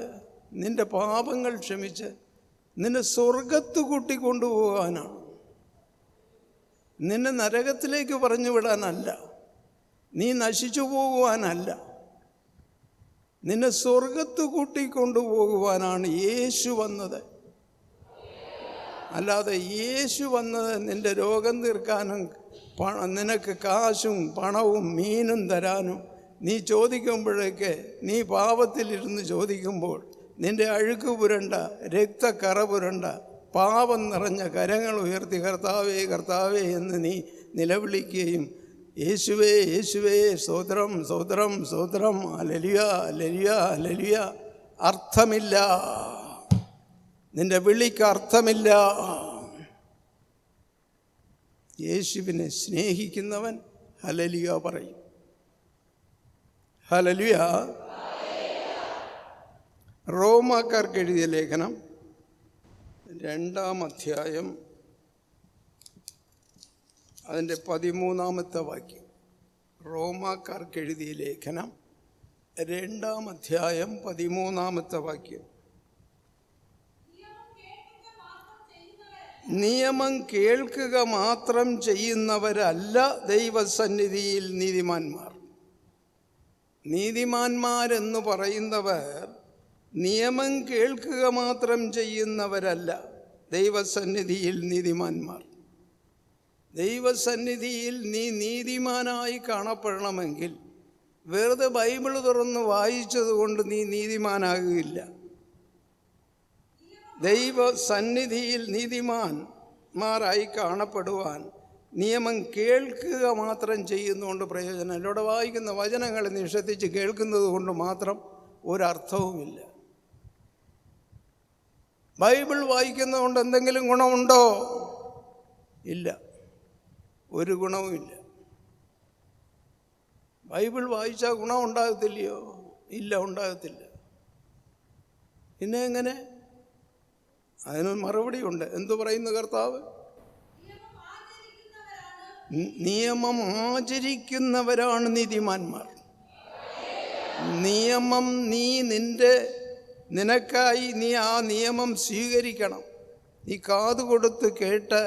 നിൻ്റെ പാപങ്ങൾ ക്ഷമിച്ച് നിന്നെ സ്വർഗത്ത് കൂട്ടിക്കൊണ്ടുപോകാനാണ്. നിന്നെ നരകത്തിലേക്ക് പറഞ്ഞു വിടാനല്ല, നീ നശിച്ചു പോകുവാനല്ല, നിന്നെ സ്വർഗത്ത് കൂട്ടിക്കൊണ്ടുപോകുവാനാണ് യേശു വന്നത്. അല്ലാതെ യേശു വന്നത് നിൻ്റെ രോഗം തീർക്കാനും നിനക്ക് കാശും പണവും മീനും തരാനും. നീ ചോദിക്കുമ്പോഴേക്ക്, നീ പാപത്തിലിരുന്ന് ചോദിക്കുമ്പോൾ നിൻ്റെ അഴുക്ക് പുരണ്ട, രക്തക്കറ പുരണ്ട പാപം നിറഞ്ഞ കരങ്ങൾ ഉയർത്തി കർത്താവേ കർത്താവേ എന്ന് നീ നിലവിളിക്കുകയും യേശുവേ യേശുവേ സ്തോത്രം സ്തോത്രം സ്തോത്രം ഹല്ലേലൂയ ഹല്ലേലൂയ ഹല്ലേലൂയ. അർത്ഥമില്ല, നിന്റെ വിളിക്ക് അർത്ഥമില്ല. യേശുവിനെ സ്നേഹിക്കുന്നവൻ ഹല്ലേലൂയ പറയും. ഹല്ലേലൂയ. റോമാക്കാർക്ക് എഴുതിയ ലേഖനം 2-ാം അധ്യായം അതിൻ്റെ 13-ാമത്തെ വാക്യം. റോമാക്കാർക്ക് എഴുതിയ ലേഖനം 2-ാം അധ്യായം 13-ാമത്തെ വാക്യം. നിയമം കേൾക്കുക മാത്രം ചെയ്യുന്നവരല്ല ദൈവസന്നിധിയിൽ നീതിമാന്മാർ. നീതിമാന്മാരെന്ന് പറയുന്നവർ നിയമം കേൾക്കുക മാത്രം ചെയ്യുന്നവരല്ല ദൈവസന്നിധിയിൽ നീതിമാന്മാർ. ദൈവസന്നിധിയിൽ നീ നീതിമാനായി കാണപ്പെടണമെങ്കിൽ വെറുതെ ബൈബിൾ തുറന്ന് വായിച്ചതുകൊണ്ട് നീ നീതിമാനാകുകയില്ല. ദൈവസന്നിധിയിൽ നീതിമാന്മാരായി കാണപ്പെടുവാൻ നിയമം കേൾക്കുക മാത്രം ചെയ്യുന്നതുകൊണ്ട് പ്രയോജനം. ഇവിടെ വായിക്കുന്ന വചനങ്ങൾ നീ ശ്രദ്ധിച്ച് കേൾക്കുന്നത് കൊണ്ട് മാത്രം ഒരർത്ഥവുമില്ല. ബൈബിൾ വായിക്കുന്നതുകൊണ്ട് എന്തെങ്കിലും ഗുണമുണ്ടോ? ഇല്ല, ഒരു ഗുണവുമില്ല. ബൈബിൾ വായിച്ചാൽ ഗുണം ഉണ്ടാകത്തില്ലയോ? ഇല്ല, ഉണ്ടാകത്തില്ല. പിന്നെ എങ്ങനെ? അതിനൊരു മറുപടി ഉണ്ട്. എന്തു പറയുന്നു കർത്താവ്? നിയമം ആചരിക്കുന്നവരാണ് നീതിമാന്മാർ. നിയമം നിനക്കായി നീ ആ നിയമം സ്വീകരിക്കണം. നീ കാതുകൊടുത്ത് കേട്ട്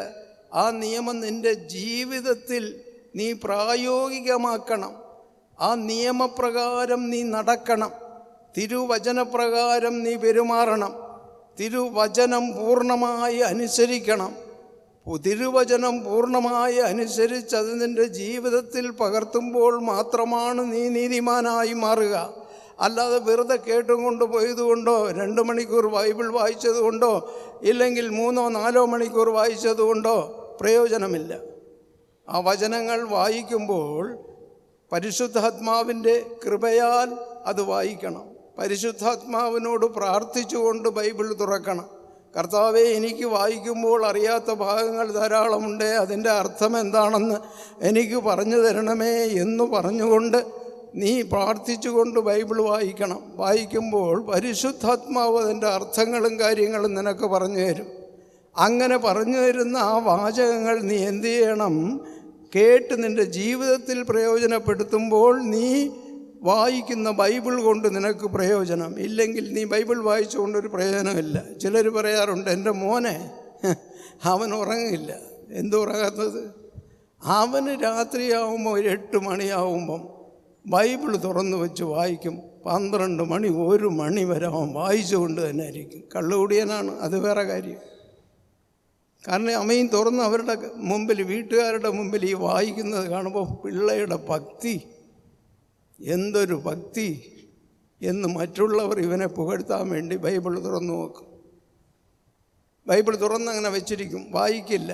ആ നിയമം നിൻ്റെ ജീവിതത്തിൽ നീ പ്രായോഗികമാക്കണം. ആ നിയമപ്രകാരം നീ നടക്കണം. തിരുവചനപ്രകാരം നീ പെരുമാറണം. തിരുവചനം പൂർണ്ണമായി അനുസരിക്കണം. തിരുവചനം പൂർണ്ണമായി അനുസരിച്ച് അത് നിൻ്റെ ജീവിതത്തിൽ പകർത്തുമ്പോൾ മാത്രമാണ് നീ നീതിമാനായി മാറുക. അല്ലാതെ വെറുതെ കേട്ടും കൊണ്ട് പോയതുകൊണ്ടോ 2 മണിക്കൂർ ബൈബിൾ വായിച്ചതുകൊണ്ടോ ഇല്ലെങ്കിൽ 3-4 മണിക്കൂർ വായിച്ചതുകൊണ്ടോ പ്രയോജനമില്ല. ആ വചനങ്ങൾ വായിക്കുമ്പോൾ പരിശുദ്ധാത്മാവിൻ്റെ കൃപയാൽ അത് വായിക്കണം. പരിശുദ്ധാത്മാവിനോട് പ്രാർത്ഥിച്ചുകൊണ്ട് ബൈബിൾ തുറക്കണം. കർത്താവേ, എനിക്ക് വായിക്കുമ്പോൾ അറിയാത്ത ഭാഗങ്ങൾ ധാരാളമുണ്ട്, അതിൻ്റെ അർത്ഥം എന്താണെന്ന് എനിക്ക് പറഞ്ഞു തരണമേ എന്ന് പറഞ്ഞുകൊണ്ട് നീ പ്രാർത്ഥിച്ചുകൊണ്ട് ബൈബിൾ വായിക്കണം. വായിക്കുമ്പോൾ പരിശുദ്ധാത്മാവ് അതിൻ്റെ അർത്ഥങ്ങളും കാര്യങ്ങളും നിനക്ക് പറഞ്ഞു തരും. അങ്ങനെ പറഞ്ഞു തരുന്ന ആ വാചകങ്ങൾ നീ എന്തു ചെയ്യണം? കേട്ട് നിൻ്റെ ജീവിതത്തിൽ പ്രയോജനപ്പെടുത്തുമ്പോൾ നീ വായിക്കുന്ന ബൈബിൾ കൊണ്ട് നിനക്ക് പ്രയോജനം. ഇല്ലെങ്കിൽ നീ ബൈബിൾ വായിച്ചുകൊണ്ടൊരു പ്രയോജനമില്ല. ചിലർ പറയാറുണ്ട്, എൻ്റെ മോനെ അവൻ ഉറങ്ങില്ല. എന്തുറങ്ങാത്തത്? അവന് രാത്രിയാവുമ്പോൾ 8 മണിയാവുമ്പം ബൈബിൾ തുറന്നു വെച്ച് വായിക്കും. 12 മണി 1 മണി വരെ അവൻ വായിച്ചുകൊണ്ട് തന്നെ ആയിരിക്കും. കള്ളുകൂടിയനാണ്, അത് വേറെ കാര്യം. കാരണം അമ്മയും തുറന്ന് അവരുടെ മുമ്പിൽ, വീട്ടുകാരുടെ മുമ്പിൽ ഈ വായിക്കുന്നത് കാണുമ്പോൾ പിള്ളയുടെ ഭക്തി, എന്തൊരു ഭക്തി എന്ന് മറ്റുള്ളവർ ഇവനെ പുകഴ്ത്താൻ വേണ്ടി ബൈബിൾ തുറന്നു നോക്കും. ബൈബിൾ തുറന്നങ്ങനെ വെച്ചിരിക്കും, വായിക്കില്ല.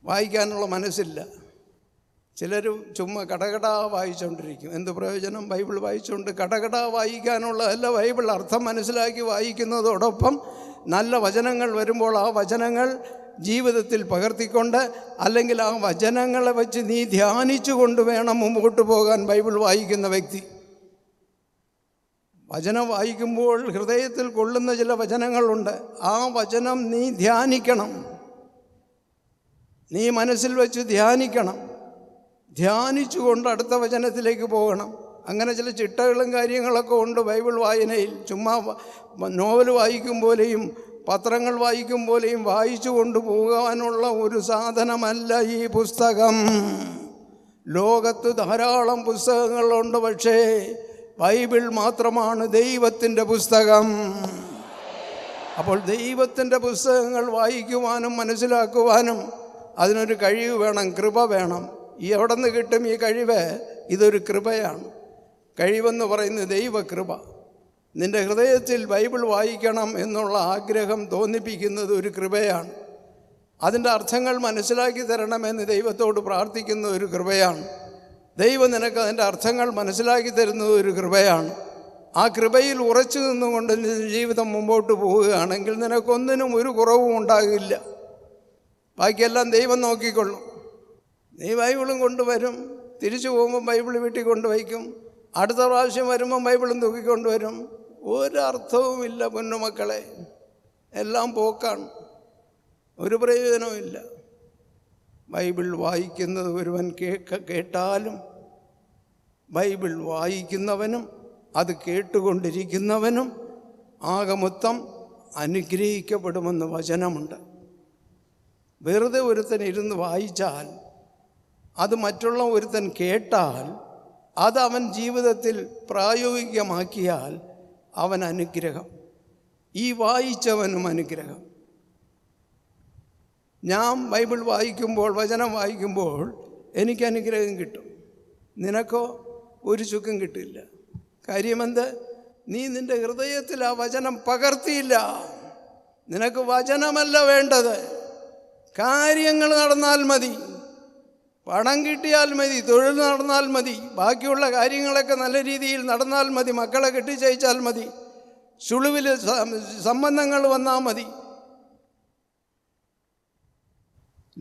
വായിക്കാനുള്ള മനസ്സില്ല. ചിലർ ചുമ്മാ കടകടാ വായിച്ചുകൊണ്ടിരിക്കും. എന്ത് പ്രയോജനം? ബൈബിൾ വായിച്ചുകൊണ്ട് കടകടാ വായിക്കാനുള്ളതല്ല. ബൈബിൾ അർത്ഥം മനസ്സിലാക്കി വായിക്കുന്നതോടൊപ്പം നല്ല വചനങ്ങൾ വരുമ്പോൾ ആ വചനങ്ങൾ ജീവിതത്തിൽ പകർത്തിക്കൊണ്ട്, അല്ലെങ്കിൽ ആ വചനങ്ങളെ വെച്ച് നീ ധ്യാനിച്ചു കൊണ്ട് വേണം മുമ്പോട്ട് പോകാൻ ബൈബിൾ വായിക്കുന്ന വ്യക്തി. വചനം വായിക്കുമ്പോൾ ഹൃദയത്തിൽ കൊള്ളുന്ന ചില വചനങ്ങളുണ്ട്. ആ വചനം നീ ധ്യാനിക്കണം. നീ മനസ്സിൽ വെച്ച് ധ്യാനിക്കണം. ധ്യാനിച്ചുകൊണ്ട് അടുത്ത വചനത്തിലേക്ക് പോകണം. അങ്ങനെ ചില ചിട്ടകളും കാര്യങ്ങളൊക്കെ ഉണ്ട് ബൈബിൾ വായനയിൽ. ചുമ്മാ നോവൽ വായിക്കും പോലെയും പത്രങ്ങൾ വായിക്കും പോലെയും വായിച്ചു കൊണ്ടുപോകാനുള്ള ഒരു സാധനമല്ല ഈ പുസ്തകം. ലോകത്ത് ധാരാളം പുസ്തകങ്ങളുണ്ട്, പക്ഷേ ബൈബിൾ മാത്രമാണ് ദൈവത്തിൻ്റെ പുസ്തകം. അപ്പോൾ ദൈവത്തിൻ്റെ പുസ്തകങ്ങൾ വായിക്കുവാനും മനസ്സിലാക്കുവാനും അതിനൊരു കഴിവ് വേണം, കൃപ വേണം. എവിടെ നിന്ന് കിട്ടും ഈ കഴിവ്? ഇതൊരു കൃപയാണ്. കഴിവെന്ന് പറയുന്നത് ദൈവകൃപ. നിൻ്റെ ഹൃദയത്തിൽ ബൈബിൾ വായിക്കണം എന്നുള്ള ആഗ്രഹം തോന്നിപ്പിക്കുന്നത് ഒരു കൃപയാണ്. അതിൻ്റെ അർത്ഥങ്ങൾ മനസ്സിലാക്കി തരണമെന്ന് ദൈവത്തോട് പ്രാർത്ഥിക്കുന്ന ഒരു കൃപയാണ്. ദൈവം നിനക്ക് അതിൻ്റെ അർത്ഥങ്ങൾ മനസ്സിലാക്കി തരുന്നത് ഒരു കൃപയാണ്. ആ കൃപയിൽ ഉറച്ചു നിന്നുകൊണ്ട് ജീവിതം മുമ്പോട്ട് പോവുകയാണെങ്കിൽ നിനക്കൊന്നിനും ഒരു കുറവും ഉണ്ടാകില്ല. ബാക്കിയെല്ലാം ദൈവം നോക്കിക്കൊള്ളും. നീ ബൈബിളും കൊണ്ടുവരും, തിരിച്ചു പോകുമ്പോൾ ബൈബിൾ വീട്ടിൽ കൊണ്ടുവയ്ക്കും, അടുത്ത പ്രാവശ്യം വരുമ്പം ബൈബിളും തൂക്കിക്കൊണ്ടുവരും. ഒരർത്ഥവുമില്ല പൊന്നുമക്കളെ, എല്ലാം പോക്കാണ്, ഒരു പ്രയോജനവുമില്ല. ബൈബിൾ വായിക്കുന്നത് ഒരുവൻ കേട്ടാലും ബൈബിൾ വായിക്കുന്നവനും അത് കേട്ടുകൊണ്ടിരിക്കുന്നവനും ആകെ മൊത്തം അനുഗ്രഹിക്കപ്പെടുമെന്ന് വചനമുണ്ട്. വെറുതെ ഒരുത്തൻ ഇരുന്ന് വായിച്ചാൽ, അത് മറ്റുള്ള ഒരുത്തൻ കേട്ടാൽ, അത് അവൻ ജീവിതത്തിൽ പ്രായോഗികമാക്കിയാൽ അവൻ അനുഗ്രഹം, ഈ വായിച്ചവനും അനുഗ്രഹം. ഞാൻ ബൈബിൾ വായിക്കുമ്പോൾ, വചനം വായിക്കുമ്പോൾ എനിക്ക് അനുഗ്രഹം കിട്ടും. നിനക്കോ ഒരു ചുക്കും കിട്ടില്ല. കാര്യമെന്ത്? നീ നിൻ്റെ ഹൃദയത്തിൽ ആ വചനം പകർത്തിയില്ല. നിനക്ക് വചനമല്ല വേണ്ടത്, കാര്യങ്ങൾ നടന്നാൽ മതി, പണം കിട്ടിയാൽ മതി, തൊഴിൽ നടന്നാൽ മതി, ബാക്കിയുള്ള കാര്യങ്ങളൊക്കെ നല്ല രീതിയിൽ നടന്നാൽ മതി, മക്കളെ കെട്ടിച്ചയച്ചാൽ മതി, ചുളുവിൽ സംബന്ധങ്ങൾ വന്നാൽ മതി.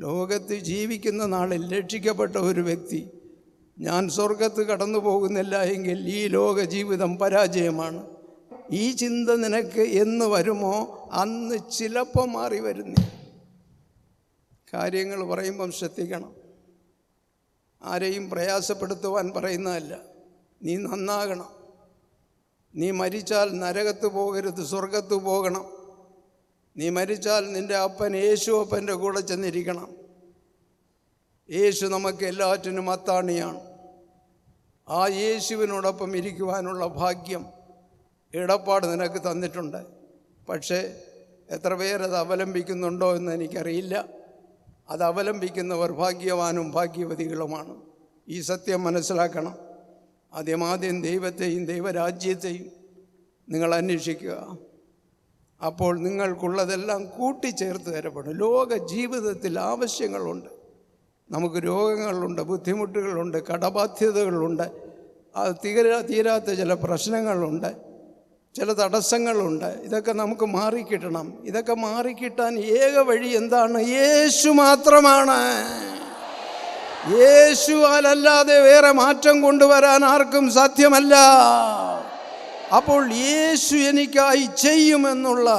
ലോകത്ത് ജീവിക്കുന്ന നാളിൽ രക്ഷിക്കപ്പെട്ട ഒരു വ്യക്തി, ഞാൻ സ്വർഗത്ത് കടന്നു പോകുന്നില്ല എങ്കിൽ ഈ ലോക ജീവിതം പരാജയമാണ്. ഈ ചിന്ത നിനക്ക് എന്ന് വരുമോ അന്ന് ചിലപ്പോൾ മാറി വരുന്നേ. കാര്യങ്ങൾ പറയുമ്പം ശ്രദ്ധിക്കണം. ആരെയും പ്രയാസപ്പെടുത്തുവാൻ പറയുന്നതല്ല. നീ നന്നാകണം. നീ മരിച്ചാൽ നരകത്ത് പോകരുത്, സ്വർഗത്ത് പോകണം. നീ മരിച്ചാൽ നിൻ്റെ അപ്പൻ യേശു അപ്പൻ്റെ കൂടെ ചെന്നിരിക്കണം. യേശു നമുക്ക് എല്ലാറ്റിനും അത്താണിയാണ്. ആ യേശുവിനോടൊപ്പം ഇരിക്കുവാനുള്ള ഭാഗ്യം ഇടപാട് നിനക്ക് തന്നിട്ടുണ്ട്. പക്ഷേ എത്ര പേരത് അവലംബിക്കുന്നുണ്ടോ എന്ന് എനിക്കറിയില്ല. അത് അവലംബിക്കുന്നവർ ഭാഗ്യവാനും ഭാഗ്യവതികളുമാണ്. ഈ സത്യം മനസ്സിലാക്കണം. ആദ്യം ദൈവത്തെയും ദൈവരാജ്യത്തെയും നിങ്ങൾ അന്വേഷിക്കുക. അപ്പോൾ നിങ്ങൾക്കുള്ളതെല്ലാം കൂട്ടിച്ചേർത്ത് തരപ്പെടും. ലോക ജീവിതത്തിൽ ആവശ്യങ്ങളുണ്ട്, നമുക്ക് രോഗങ്ങളുണ്ട്, ബുദ്ധിമുട്ടുകളുണ്ട്, കടബാധ്യതകളുണ്ട്, തീരാത്ത ചില പ്രശ്നങ്ങളുണ്ട്, ചില തടസ്സങ്ങളുണ്ട്. ഇതൊക്കെ നമുക്ക് മാറിക്കിട്ടണം. ഇതൊക്കെ മാറിക്കിട്ടാൻ ഏക വഴി എന്താണ്? യേശു മാത്രമാണ്. യേശുവാലല്ലാതെ വേറെ മാറ്റം കൊണ്ടുവരാൻ ആർക്കും സാധ്യമല്ല. അപ്പോൾ യേശു എനിക്കായി ചെയ്യുമെന്നുള്ള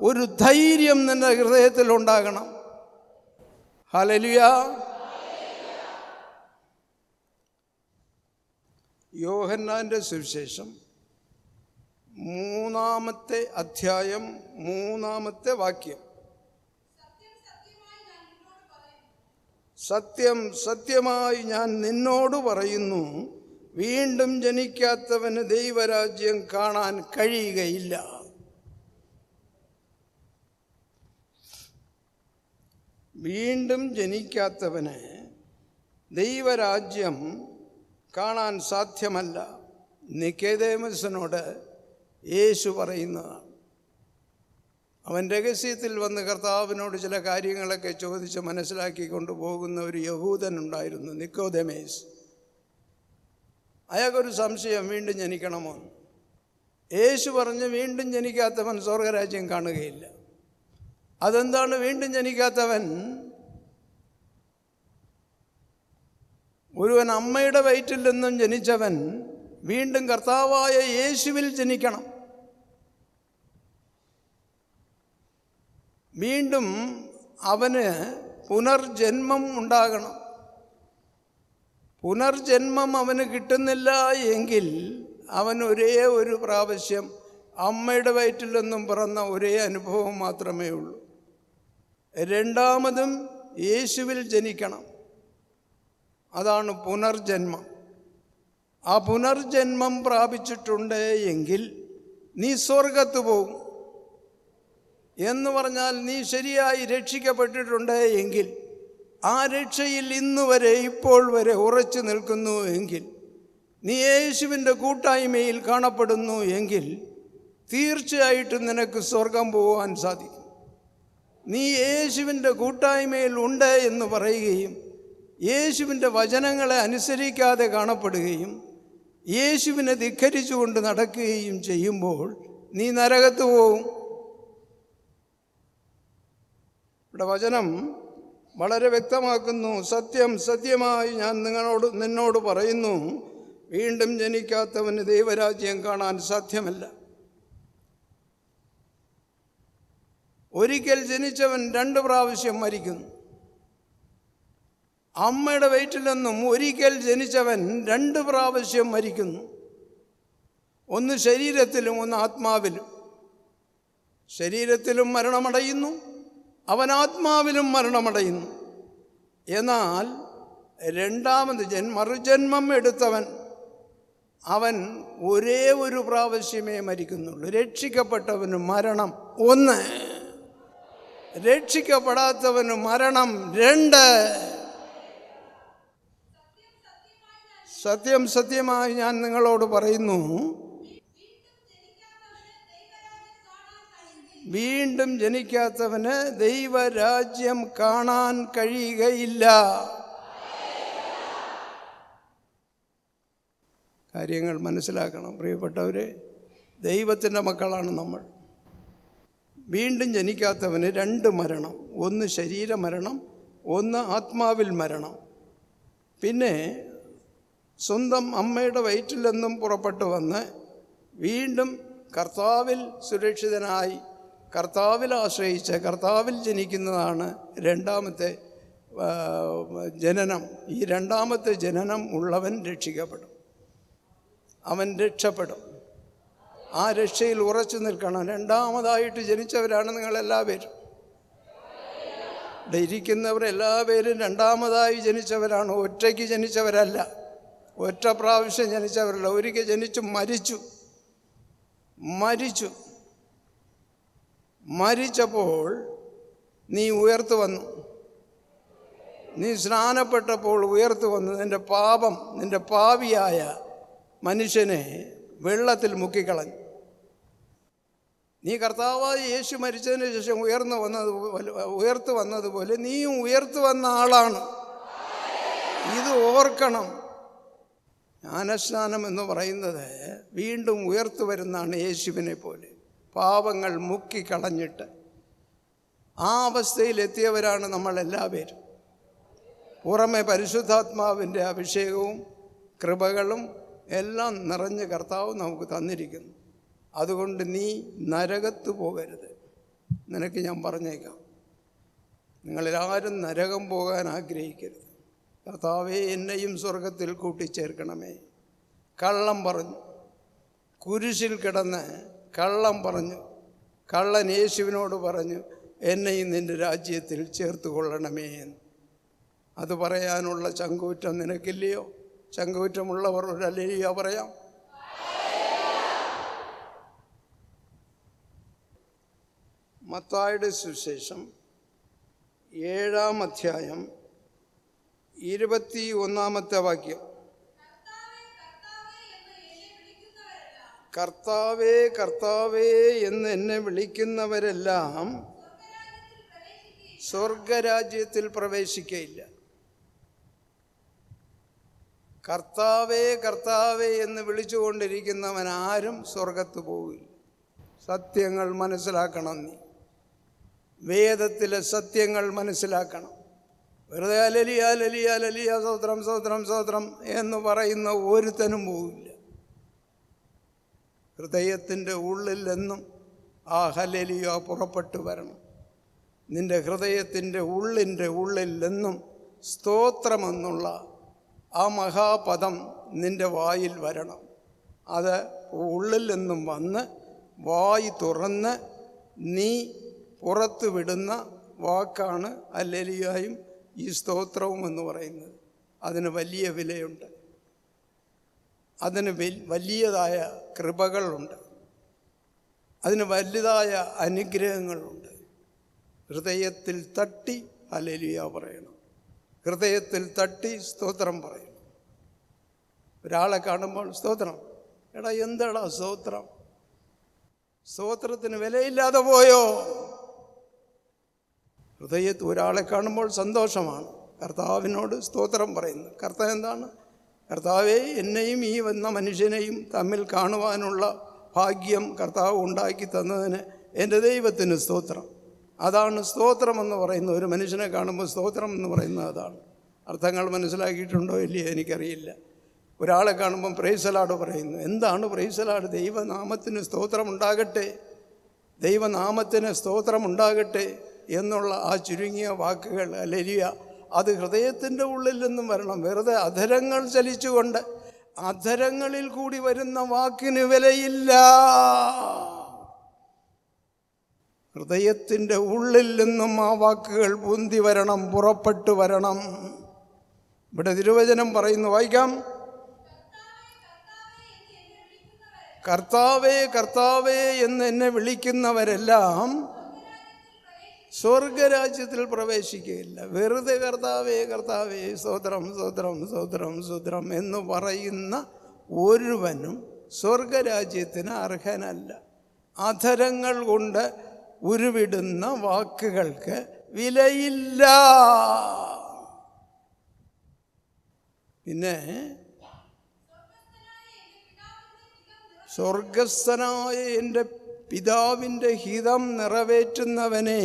ഒരു ധൈര്യം നിന്റെ ഹൃദയത്തിൽ ഉണ്ടാകണം. ഹല്ലേലൂയ. യോഹന്നാൻ്റെ സുവിശേഷം 3-ാമത്തെ അധ്യായം 3-ാമത്തെ വാക്യം. സത്യം സത്യമായി ഞാൻ നിന്നോട് പറയുന്നു, വീണ്ടും ജനിക്കാത്തവന് ദൈവരാജ്യം കാണാൻ കഴിയുകയില്ല. വീണ്ടും ജനിക്കാത്തവന് ദൈവരാജ്യം കാണാൻ സാധ്യമല്ല. നിക്കോദേമസിനോട് യേശു പറയുന്നതാണ്. അവൻ രഹസ്യത്തിൽ വന്ന് കർത്താവിനോട് ചില കാര്യങ്ങളൊക്കെ ചോദിച്ച് മനസ്സിലാക്കി കൊണ്ടുപോകുന്ന ഒരു യഹൂദനുണ്ടായിരുന്നു, നിക്കോദേമേസ്. അയാൾക്കൊരു സംശയം, വീണ്ടും ജനിക്കണമോ? യേശു പറഞ്ഞു, വീണ്ടും ജനിക്കാത്തവൻ സ്വർഗരാജ്യം കാണുകയില്ല. അതെന്താണ് വീണ്ടും ജനിക്കാത്തവൻ? ഒരുവൻ അമ്മയുടെ വയറ്റിൽ നിന്നും ജനിച്ചവൻ വീണ്ടും കർത്താവായ യേശുവിൽ ജനിക്കണം. വീണ്ടും അവന് പുനർജന്മം ഉണ്ടാകണം. പുനർജന്മം അവന് കിട്ടുന്നില്ല എങ്കിൽ അവൻ ഒരേ ഒരു പ്രാവശ്യം അമ്മയുടെ വയറ്റിൽ നിന്നും പിറന്ന ഒരേ അനുഭവം മാത്രമേ ഉള്ളൂ. രണ്ടാമതും യേശുവിൽ ജനിക്കണം. അതാണ് പുനർജന്മം. ആ പുനർജന്മം പ്രാപിച്ചിട്ടുണ്ട് എങ്കിൽ നീ സ്വർഗത്ത് പോകും. എന്ന് പറഞ്ഞാൽ നീ ശരിയായി രക്ഷിക്കപ്പെട്ടിട്ടുണ്ട് എങ്കിൽ, ആ രക്ഷയിൽ ഇന്നുവരെ ഇപ്പോൾ വരെ ഉറച്ചു നിൽക്കുന്നു എങ്കിൽ, നീ യേശുവിൻ്റെ കൂട്ടായ്മയിൽ കാണപ്പെടുന്നു എങ്കിൽ തീർച്ചയായിട്ടും നിനക്ക് സ്വർഗം പോകാൻ സാധിക്കും. നീ യേശുവിൻ്റെ കൂട്ടായ്മയിൽ ഉണ്ട് എന്ന് പറയുകയും യേശുവിൻ്റെ വചനങ്ങളെ അനുസരിക്കാതെ കാണപ്പെടുകയും യേശുവിനെ ധിക്കരിച്ചുകൊണ്ട് നടക്കുകയും ചെയ്യുമ്പോൾ നീ നരകത്ത് പോവും. ഇവിടെ വചനം വളരെ വ്യക്തമാക്കുന്നു. സത്യം സത്യമായി ഞാൻ നിന്നോട് പറയുന്നു, വീണ്ടും ജനിക്കാത്തവന് ദൈവരാജ്യം കാണാൻ സാധ്യമല്ല. ഒരിക്കൽ ജനിച്ചവൻ 2 പ്രാവശ്യം മരിക്കുന്നു. അമ്മയുടെ വയറ്റിൽ നിന്നും ഒരിക്കൽ ജനിച്ചവൻ 2 പ്രാവശ്യം മരിക്കുന്നു. ഒന്ന് ശരീരത്തിലും ഒന്ന് ആത്മാവിലും. ശരീരത്തിലും മരണമടയുന്നു, അവൻ ആത്മാവിലും മരണമടയുന്നു. എന്നാൽ രണ്ടാമത് മറുജന്മം എടുത്തവൻ അവൻ ഒരേ ഒരു പ്രാവശ്യമേ മരിക്കുന്നുള്ളൂ. രക്ഷിക്കപ്പെട്ടവന് മരണം 1, രക്ഷിക്കപ്പെടാത്തവന് മരണം 2. സത്യം സത്യമായി ഞാൻ നിങ്ങളോട് പറയുന്നു, വീണ്ടും ജനിക്കാത്തവന് ദൈവരാജ്യം കാണാൻ കഴിയുകയില്ല. കാര്യങ്ങൾ മനസ്സിലാക്കണം പ്രിയപ്പെട്ടവരെ. ദൈവത്തിൻ്റെ മക്കളാണ് നമ്മൾ. വീണ്ടും ജനിക്കാത്തവന് 2 മരണം, ഒന്ന് ശരീരമരണം, ഒന്ന് ആത്മാവിൽ മരണം. പിന്നെ സ്വന്തം അമ്മയുടെ വയറ്റിൽ നിന്നും പുറപ്പെട്ടു വന്ന് വീണ്ടും കർത്താവിൽ സുരക്ഷിതനായി കർത്താവിൽ ആശ്രയിച്ച് കർത്താവിൽ ജനിക്കുന്നതാണ് രണ്ടാമത്തെ ജനനം. ഈ രണ്ടാമത്തെ ജനനം ഉള്ളവൻ രക്ഷിക്കപ്പെടും, അവൻ രക്ഷപ്പെടും. ആ രക്ഷയിൽ ഉറച്ചു നിൽക്കണം. രണ്ടാമതായിട്ട് ജനിച്ചവരാണ് നിങ്ങളെല്ലാവരും. ഇവിടെ ഇരിക്കുന്നവർ എല്ലാവരും രണ്ടാമതായി ജനിച്ചവരാണ്, ഒറ്റയ്ക്ക് ജനിച്ചവരല്ല. ഒറ്റ പ്രാവശ്യം ജനിച്ചവരല്ല. ഒരിക്കൽ ജനിച്ചു മരിച്ചപ്പോൾ നീ ഉയർത്തു വന്നു. നീ സ്നാനപ്പെട്ടപ്പോൾ ഉയർത്തു വന്നു. നിൻ്റെ പാപിയായ മനുഷ്യനെ വെള്ളത്തിൽ മുക്കിക്കളഞ്ഞു. നീ കർത്താവായ യേശു മരിച്ചതിന് ശേഷം ഉയർത്തു വന്നതുപോലെ നീയും ഉയർത്തു വന്ന ആളാണ്. ഇത് ഓർക്കണം. ജ്ഞാനസ്നാനം എന്ന് പറയുന്നത് വീണ്ടും ഉയർത്തു വരുന്നതാണ്. യേശുവിനെ പോലെ പാപങ്ങൾ മുക്കിക്കളഞ്ഞിട്ട് ആ അവസ്ഥയിലെത്തിയവരാണ് നമ്മളെല്ലാവരും. പുറമെ പരിശുദ്ധാത്മാവിൻ്റെ അഭിഷേകവും കൃപകളും എല്ലാം നിറഞ്ഞ് കർത്താവ് നമുക്ക് തന്നിരിക്കുന്നു. അതുകൊണ്ട് നീ നരകത്ത് പോകരുത്. നിനക്ക് ഞാൻ പറഞ്ഞേക്കാം, നിങ്ങളിലാരും നരകം പോകാൻ ആഗ്രഹിക്കരുത്. കർത്താവേ, എന്നെയും സ്വർഗത്തിൽ കൂട്ടിച്ചേർക്കണമേ. കള്ളം പറഞ്ഞു, കുരിശിൽ കിടന്ന് കള്ളം പറഞ്ഞു. കള്ളൻ യേശുവിനോട് പറഞ്ഞു, എന്നെയും നിൻ്റെ രാജ്യത്തിൽ ചേർത്ത് കൊള്ളണമേ എന്ന്. അത് പറയാനുള്ള ചങ്കൂറ്റം നിനക്കില്ലയോ? ചങ്കൂറ്റമുള്ളവർ ഒരു ഹല്ലേലൂയ പറയാം. മത്തായിയുടെ സുവിശേഷം 7-ാം അധ്യായം 21-ാമത്തെ വാക്യം. കർത്താവേ കർത്താവേ എന്ന് എന്നെ വിളിക്കുന്നവരെല്ലാം സ്വർഗരാജ്യത്തിൽ പ്രവേശിക്കയില്ല. കർത്താവേ കർത്താവേ എന്ന് വിളിച്ചുകൊണ്ടിരിക്കുന്നവൻ ആരും സ്വർഗത്ത് പോവില്ല. സത്യങ്ങൾ മനസ്സിലാക്കണം. നീ വേദത്തിലെ സത്യങ്ങൾ മനസ്സിലാക്കണം. വെറുതെ ഹല്ലേലൂയ ഹല്ലേലൂയ ഹല്ലേലൂയ സ്തോത്രം സ്തോത്രം സ്തോത്രം എന്ന് പറയുന്ന ഒരുത്തനും പോവില്ല. ഹൃദയത്തിൻ്റെ ഉള്ളിൽ നിന്നും ആ ഹല്ലേലൂയ പുറപ്പെട്ടു വരണം. നിൻ്റെ ഹൃദയത്തിൻ്റെ ഉള്ളിൽ നിന്നും സ്തോത്രമെന്നുള്ള ആ മഹാപദം നിൻ്റെ വായിൽ വരണം. അത് ഉള്ളിൽ നിന്നും വന്ന് വായി തുറന്ന് നീ പുറത്തു വിടുന്ന വാക്കാണ് ഹല്ലേലൂയയും ഈ സ്തോത്രവും എന്ന് പറയുന്നത്. അതിന് വലിയ വിലയുണ്ട്. അതിന് വലിയതായ കൃപകളുണ്ട്. അതിന് വലുതായ അനുഗ്രഹങ്ങളുണ്ട്. ഹൃദയത്തിൽ തട്ടി ഹല്ലേലൂയ പറയണം. ഹൃദയത്തിൽ തട്ടി സ്തോത്രം പറയണം. ഒരാളെ കാണുമ്പോൾ സ്തോത്രം, എടാ എന്താടാ സ്തോത്രം? സ്തോത്രത്തിന് വിലയില്ലാതെ പോയോ? ഹൃദയത്തിൽ ഒരാളെ കാണുമ്പോൾ സന്തോഷമാണ് കർത്താവിനോട് സ്തോത്രം പറയുന്നത്. കർത്താവ് എന്താണ്? കർത്താവേ, എന്നെയും ഈ വന്ന മനുഷ്യനെയും തമ്മിൽ കാണുവാനുള്ള ഭാഗ്യം കർത്താവ് ഉണ്ടാക്കി തന്നതിന് എൻ്റെ ദൈവത്തിന് സ്തോത്രം. അതാണ് സ്തോത്രം എന്ന് പറയുന്നത്. ഒരു മനുഷ്യനെ കാണുമ്പോൾ സ്തോത്രം എന്ന് പറയുന്നത് അതാണ്. അർത്ഥങ്ങൾ മനസ്സിലാക്കിയിട്ടുണ്ടോ ഇല്ലയോ എനിക്കറിയില്ല. ഒരാളെ കാണുമ്പം പ്രൈസലാഡ് പറയുന്നു. എന്താണ് പ്രൈസലാഡ്? ദൈവനാമത്തിന് സ്തോത്രം ഉണ്ടാകട്ടെ, ദൈവനാമത്തിന് സ്തോത്രം ഉണ്ടാകട്ടെ എന്നുള്ള ആ ചുരുങ്ങിയ വാക്കുകൾ, ഹല്ലേലൂയ, അത് ഹൃദയത്തിൻ്റെ ഉള്ളിൽ നിന്നും വരണം. വെറുതെ അധരങ്ങൾ ചലിച്ചുകൊണ്ട് അധരങ്ങളിൽ കൂടി വരുന്ന വാക്കിന് വിലയില്ല. ഹൃദയത്തിൻ്റെ ഉള്ളിൽ നിന്നും ആ വാക്കുകൾ പൊന്തി വരണം, പുറപ്പെട്ടു വരണം. ഇവിടെ തിരുവചനം പറയുന്നു, വായിക്കാം. കർത്താവേ കർത്താവേ എന്ന് എന്നെ വിളിക്കുന്നവരെല്ലാം സ്വർഗരാജ്യത്തിൽ പ്രവേശിക്കുകയില്ല. വെറുതെ കർത്താവേ കർത്താവേ സ്തോത്രം സ്തോത്രം സ്തോത്രം സ്തോത്രം എന്ന് പറയുന്ന ഒരുവനും സ്വർഗരാജ്യത്തിന് അർഹനല്ല. അധരങ്ങൾ കൊണ്ട് ഉരുവിടുന്ന വാക്കുകൾക്ക് വിലയില്ല. പിന്നെ സ്വർഗസ്ഥനായ എൻ്റെ പിതാവിൻ്റെ ഹിതം നിറവേറ്റുന്നവനെ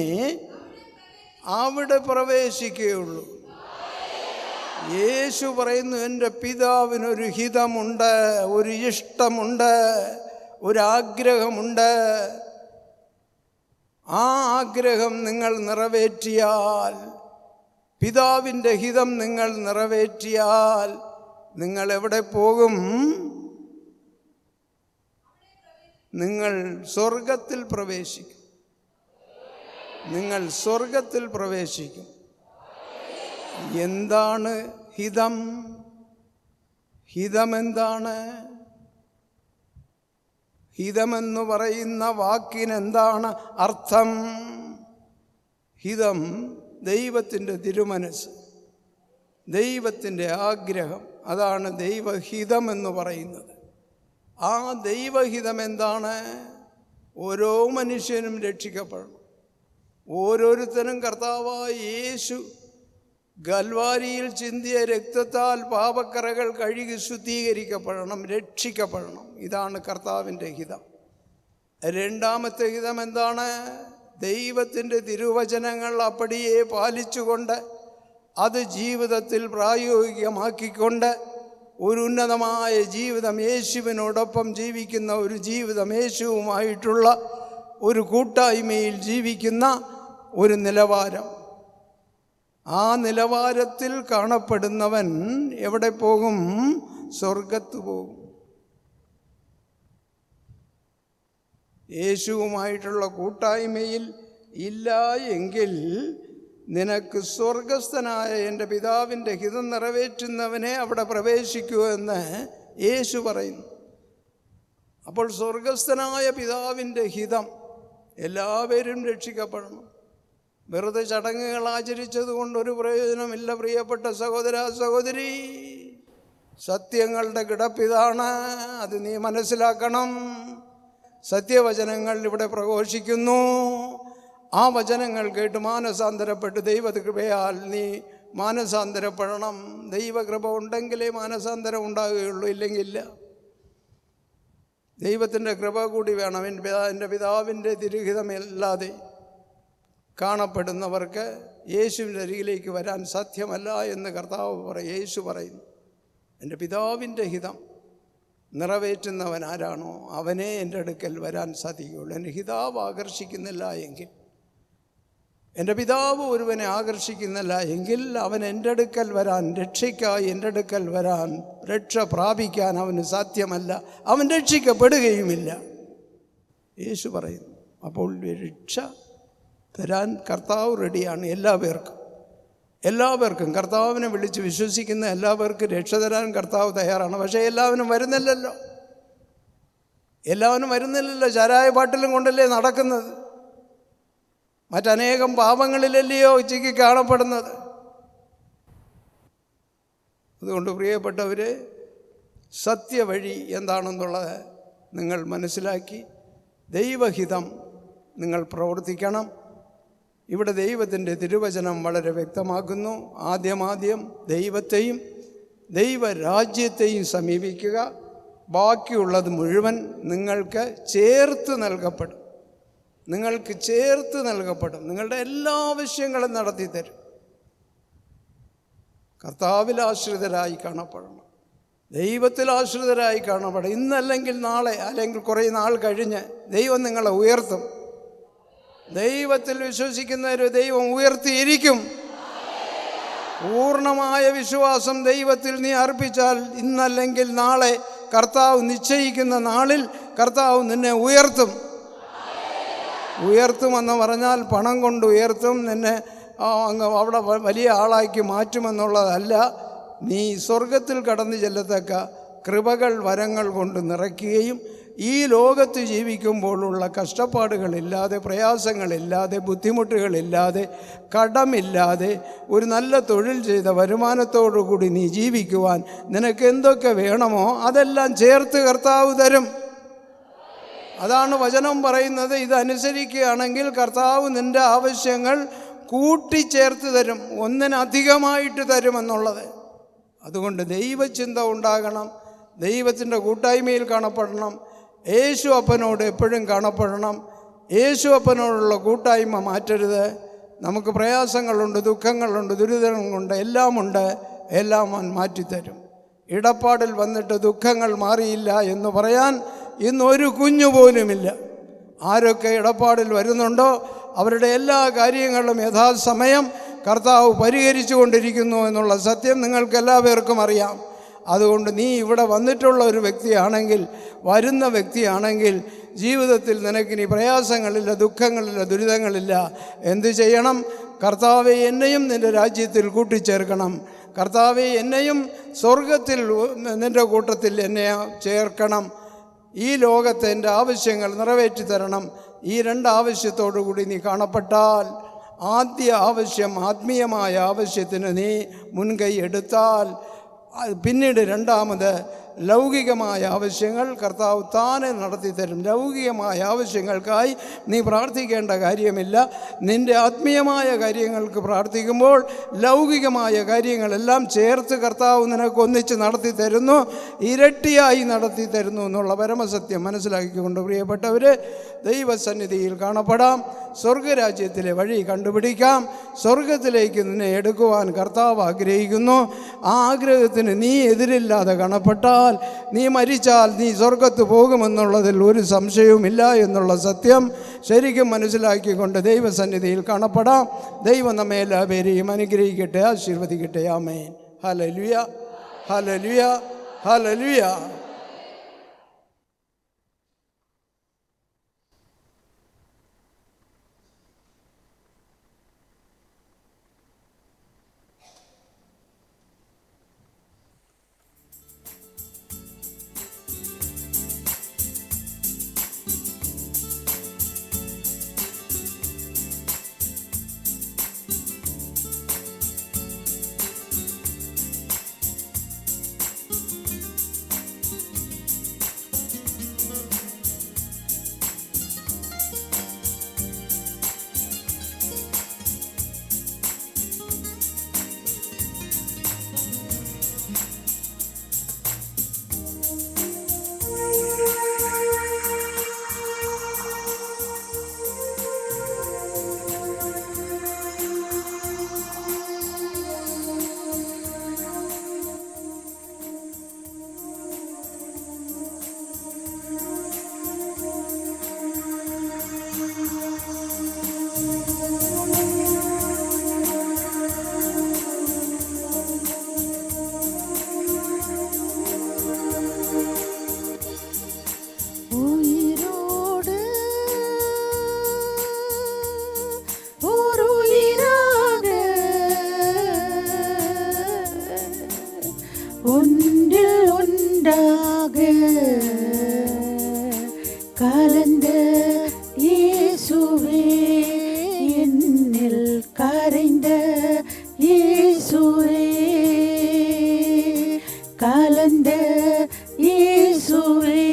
അവിടെ പ്രവേശിക്കുകയുള്ളൂ. യേശു പറയുന്നു, എൻ്റെ പിതാവിനൊരു ഹിതമുണ്ട്, ഒരു ഇഷ്ടമുണ്ട്, ഒരാഗ്രഹമുണ്ട്. ആ ആഗ്രഹം നിങ്ങൾ നിറവേറ്റിയാൽ, പിതാവിൻ്റെ ഹിതം നിങ്ങൾ നിറവേറ്റിയാൽ നിങ്ങൾ എവിടെ പോകും? നിങ്ങൾ സ്വർഗത്തിൽ പ്രവേശിക്കും. നിങ്ങൾ സ്വർഗത്തിൽ പ്രവേശിക്കും. എന്താണ് ഹിതം? ഹിതമെന്താണ്? ഹിതമെന്ന് പറയുന്ന വാക്കിനെന്താണ് അർത്ഥം? ഹിതം ദൈവത്തിൻ്റെ തിരുമനസ്, ദൈവത്തിൻ്റെ ആഗ്രഹം. അതാണ് ദൈവഹിതം എന്ന് പറയുന്നത്. ആ ദൈവഹിതം എന്താണ്? ഓരോ മനുഷ്യനും രക്ഷിക്കപ്പെടണം. ഓരോരുത്തരും കർത്താവായ യേശു ഗൽവാരിയിൽ ചിന്തിയ രക്തത്താൽ പാപക്കറകൾ കഴുകി ശുദ്ധീകരിക്കപ്പെടണം, രക്ഷിക്കപ്പെടണം. ഇതാണ് കർത്താവിൻ്റെ ഹിതം. രണ്ടാമത്തെ ഹിതം എന്താണ്? ദൈവത്തിൻ്റെ തിരുവചനങ്ങൾ അപ്പടിയെ പാലിച്ചുകൊണ്ട് അത് ജീവിതത്തിൽ പ്രായോഗികമാക്കിക്കൊണ്ട് ഒരു ഉന്നതമായ ജീവിതം, യേശുവിനോടൊപ്പം ജീവിക്കുന്ന ഒരു ജീവിതം, യേശുവുമായിട്ടുള്ള ഒരു കൂട്ടായ്മയിൽ ജീവിക്കുന്ന ഒരു നിലവാരം. ആ നിലവാരത്തിൽ കാണപ്പെടുന്നവൻ എവിടെ പോകും? സ്വർഗത്ത് പോകും. യേശുവുമായിട്ടുള്ള കൂട്ടായ്മയിൽ ഇല്ല എങ്കിൽ നിനക്ക് സ്വർഗസ്ഥനായ എൻ്റെ പിതാവിൻ്റെ ഹിതം നിറവേറ്റുന്നവനെ അവിടെ പ്രവേശിക്കൂ എന്ന് യേശു പറയുന്നു. അപ്പോൾ സ്വർഗസ്ഥനായ പിതാവിൻ്റെ ഹിതം എല്ലാവരും രക്ഷിക്കപ്പെടണം. വെറുതെ ചടങ്ങുകൾ ആചരിച്ചത് കൊണ്ടൊരു പ്രയോജനമില്ല പ്രിയപ്പെട്ട സഹോദര സഹോദരി. സത്യങ്ങളുടെ കിടപ്പിതാണ്, അത് നീ മനസ്സിലാക്കണം. സത്യവചനങ്ങൾ ഇവിടെ പ്രഘോഷിക്കുന്നു. ആ വചനങ്ങൾ കേട്ട് മാനസാന്തരപ്പെട്ട് ദൈവകൃപയാൽ നീ മാനസാന്തരപ്പെടണം. ദൈവകൃപ ഉണ്ടെങ്കിലേ മാനസാന്തരം ഉണ്ടാകുകയുള്ളൂ, ഇല്ലെങ്കില്ല. ദൈവത്തിൻ്റെ കൃപ കൂടി വേണം. എൻ്റെ പിതാവിൻ്റെ തിരുഹിതമല്ലാതെ കാണപ്പെടുന്നവർക്ക് യേശുവിൻ്റെ അരികിലേക്ക് വരാൻ സാധ്യമല്ല എന്ന് യേശു പറയുന്നു. എൻ്റെ പിതാവിൻ്റെ ഹിതം നിറവേറ്റുന്നവൻ ആരാണോ അവനെ എൻ്റെ അടുക്കൽ വരാൻ സാധിക്കുകയുള്ളൂ. എൻ്റെ ഹിതാവ് ആകർഷിക്കുന്നില്ല എങ്കിൽ, എൻ്റെ പിതാവ് ഒരുവനെ ആകർഷിക്കുന്നില്ല എങ്കിൽ അവൻ എൻ്റെ അടുക്കൽ വരാൻ, രക്ഷയ്ക്കായി എൻ്റെ അടുക്കൽ വരാൻ, രക്ഷ പ്രാപിക്കാൻ അവന് സാധ്യമല്ല. അവൻ രക്ഷിക്കപ്പെടുകയുമില്ല. യേശു പറയുന്നു. അപ്പോൾ രക്ഷ തരാൻ കർത്താവ് റെഡിയാണ്. എല്ലാവർക്കും കർത്താവിനെ വിളിച്ച് വിശ്വസിക്കുന്ന എല്ലാവർക്കും രക്ഷ തരാൻ കർത്താവ് തയ്യാറാണ്. പക്ഷേ എല്ലാവരും വരുന്നില്ലല്ലോ. ചാരായ പാട്ടിലും കൊണ്ടല്ലേ നടക്കുന്നത്. മറ്റനേകം പാപങ്ങളിലല്ലയോ ഉച്ചയ്ക്ക് കാണപ്പെടുന്നത്. അതുകൊണ്ട് പ്രിയപ്പെട്ടവരെ, സത്യവഴി എന്താണെന്നുള്ളത് നിങ്ങൾ മനസ്സിലാക്കി ദൈവഹിതം നിങ്ങൾ പ്രവർത്തിക്കണം. ഇവിടെ ദൈവത്തിൻ്റെ തിരുവചനം വളരെ വ്യക്തമാക്കുന്നു. ആദ്യം ദൈവത്തെയും ദൈവരാജ്യത്തെയും സമീപിക്കുക, ബാക്കിയുള്ളത് മുഴുവൻ നിങ്ങൾക്ക് ചേർത്ത് നൽകപ്പെടും. നിങ്ങളുടെ എല്ലാ ആവശ്യങ്ങളും നടത്തി തരും. കർത്താവിൽ ആശ്രിതരായി കാണപ്പെടണം, ദൈവത്തിൽ ആശ്രിതരായി കാണപ്പെടണം. ഇന്നല്ലെങ്കിൽ നാളെ, അല്ലെങ്കിൽ കുറേ നാൾ കഴിഞ്ഞ് ദൈവം നിങ്ങളെ ഉയർത്തും. ദൈവത്തിൽ വിശ്വസിക്കുന്നവരെ ദൈവം ഉയർത്തിയിരിക്കും. പൂർണ്ണമായ വിശ്വാസം ദൈവത്തിൽ നീ അർപ്പിച്ചാൽ ഇന്നല്ലെങ്കിൽ നാളെ, കർത്താവ് നിശ്ചയിക്കുന്ന നാളിൽ കർത്താവ് നിന്നെ ഉയർത്തുമെന്ന് പറഞ്ഞാൽ പണം കൊണ്ട് ഉയർത്തും, നിന്നെ അങ്ങ് അവിടെ വലിയ ആളാക്കി മാറ്റുമെന്നുള്ളതല്ല. നീ സ്വർഗത്തിൽ കടന്നു ചെല്ലത്തക്ക കൃപകൾ, വരങ്ങൾ കൊണ്ട് നിറയ്ക്കുകയും ഈ ലോകത്ത് ജീവിക്കുമ്പോഴുള്ള കഷ്ടപ്പാടുകളില്ലാതെ, പ്രയാസങ്ങളില്ലാതെ, ബുദ്ധിമുട്ടുകളില്ലാതെ, കടമില്ലാതെ, ഒരു നല്ല തൊഴിൽ ചെയ്ത വരുമാനത്തോടു കൂടി നീ ജീവിക്കുവാൻ നിനക്ക് എന്തൊക്കെ വേണമോ അതെല്ലാം ചേർത്ത് കർത്താവ് തരും. അതാണ് വചനം പറയുന്നത്. ഇതനുസരിക്കുകയാണെങ്കിൽ കർത്താവ് നിൻ്റെ ആവശ്യങ്ങൾ കൂട്ടിച്ചേർത്ത് തരും, ഒന്നിനധികമായിട്ട് തരുമെന്നുള്ളത്. അതുകൊണ്ട് ദൈവചിന്ത ഉണ്ടാകണം, ദൈവത്തിൻ്റെ കൂട്ടായ്മയിൽ കാണപ്പെടണം, യേശു അപ്പനോട് എപ്പോഴും കാണപ്പെടണം. യേശു അപ്പനോടുള്ള കൂട്ടായ്മ മാറ്റരുത്. നമുക്ക് പ്രയാസങ്ങളുണ്ട്, ദുഃഖങ്ങളുണ്ട്, ദുരിതങ്ങളുണ്ട്, എല്ലാമുണ്ട്. എല്ലാം മാറ്റിത്തരും. ഇടപ്പാടിൽ വന്നിട്ട് ദുഃഖങ്ങൾ മാറിയില്ല എന്ന് പറയാൻ ഇന്നൊരു കുഞ്ഞു പോലുമില്ല. ആരൊക്കെ ഇടപ്പാടിൽ വരുന്നുണ്ടോ അവരുടെ എല്ലാ കാര്യങ്ങളും യഥാസമയം കർത്താവ് പരിഹരിച്ചു കൊണ്ടിരിക്കുന്നു എന്നുള്ള സത്യം നിങ്ങൾക്കെല്ലാവർക്കും അറിയാം. അതുകൊണ്ട് നീ ഇവിടെ വന്നിട്ടുള്ള ഒരു വ്യക്തിയാണെങ്കിൽ, വരുന്ന വ്യക്തിയാണെങ്കിൽ, ജീവിതത്തിൽ നിനക്കിനി പ്രയാസങ്ങളില്ല, ദുഃഖങ്ങളില്ല, ദുരിതങ്ങളില്ല. എന്തു ചെയ്യണം? കർത്താവെ എന്നെയും നിൻ്റെ രാജ്യത്തിൽ കൂട്ടിച്ചേർക്കണം. കർത്താവെ എന്നെയും സ്വർഗത്തിൽ നിൻ്റെ കൂട്ടത്തിൽ എന്നെ ചേർക്കണം. ഈ ലോകത്തെ എൻ്റെ ആവശ്യങ്ങൾ നിറവേറ്റി തരണം. ഈ രണ്ട് ആവശ്യത്തോടു കൂടി നീ കാണപ്പെട്ടാൽ, ആദ്യ ആവശ്യം, ആത്മീയമായ ആവശ്യത്തിന് നീ മുൻകൈ എടുത്താൽ, പിന്നീട് രണ്ടാമത് ലൗകികമായ ആവശ്യങ്ങൾ കർത്താവ് താനെ നടത്തി തരും. ലൗകികമായ ആവശ്യങ്ങൾക്കായി നീ പ്രാർത്ഥിക്കേണ്ട കാര്യമില്ല. നിൻ്റെ ആത്മീയമായ കാര്യങ്ങൾക്ക് പ്രാർത്ഥിക്കുമ്പോൾ ലൗകികമായ കാര്യങ്ങളെല്ലാം ചേർത്ത് കർത്താവ് നിനക്ക് ഒന്നിച്ച് നടത്തി തരുന്നു, ഇരട്ടിയായി നടത്തി തരുന്നു എന്നുള്ള പരമസത്യം മനസ്സിലാക്കിക്കൊണ്ട് പ്രിയപ്പെട്ടവർ, ദൈവസന്നിധിയിൽ കാണപ്പെടാം. സ്വർഗരാജ്യത്തിലെ വഴി കണ്ടുപിടിക്കാം. സ്വർഗത്തിലേക്ക് നിന്നെ എടുക്കുവാൻ കർത്താവ് ആഗ്രഹിക്കുന്നു. ആ ആഗ്രഹത്തിന് നീ എതിരില്ലാതെ കാണപ്പെട്ടാൽ, നീ മരിച്ചാൽ നീ സ്വർഗത്ത് പോകുമെന്നുള്ളതിൽ ഒരു സംശയവുമില്ല എന്നുള്ള സത്യം ശരിക്കും മനസ്സിലാക്കിക്കൊണ്ട് ദൈവസന്നിധിയിൽ കാണപ്പെടാം. ദൈവം നമ്മെ എല്ലാവരെയും അനുഗ്രഹിക്കട്ടെ, ആശീർവദിക്കട്ടെ. ആമേൻ. Hallelujah, hallelujah, hallelujah. கலந்த இயேசுவே, என்னில் கரைந்த இயேசுவே, கலந்த இயேசுவே,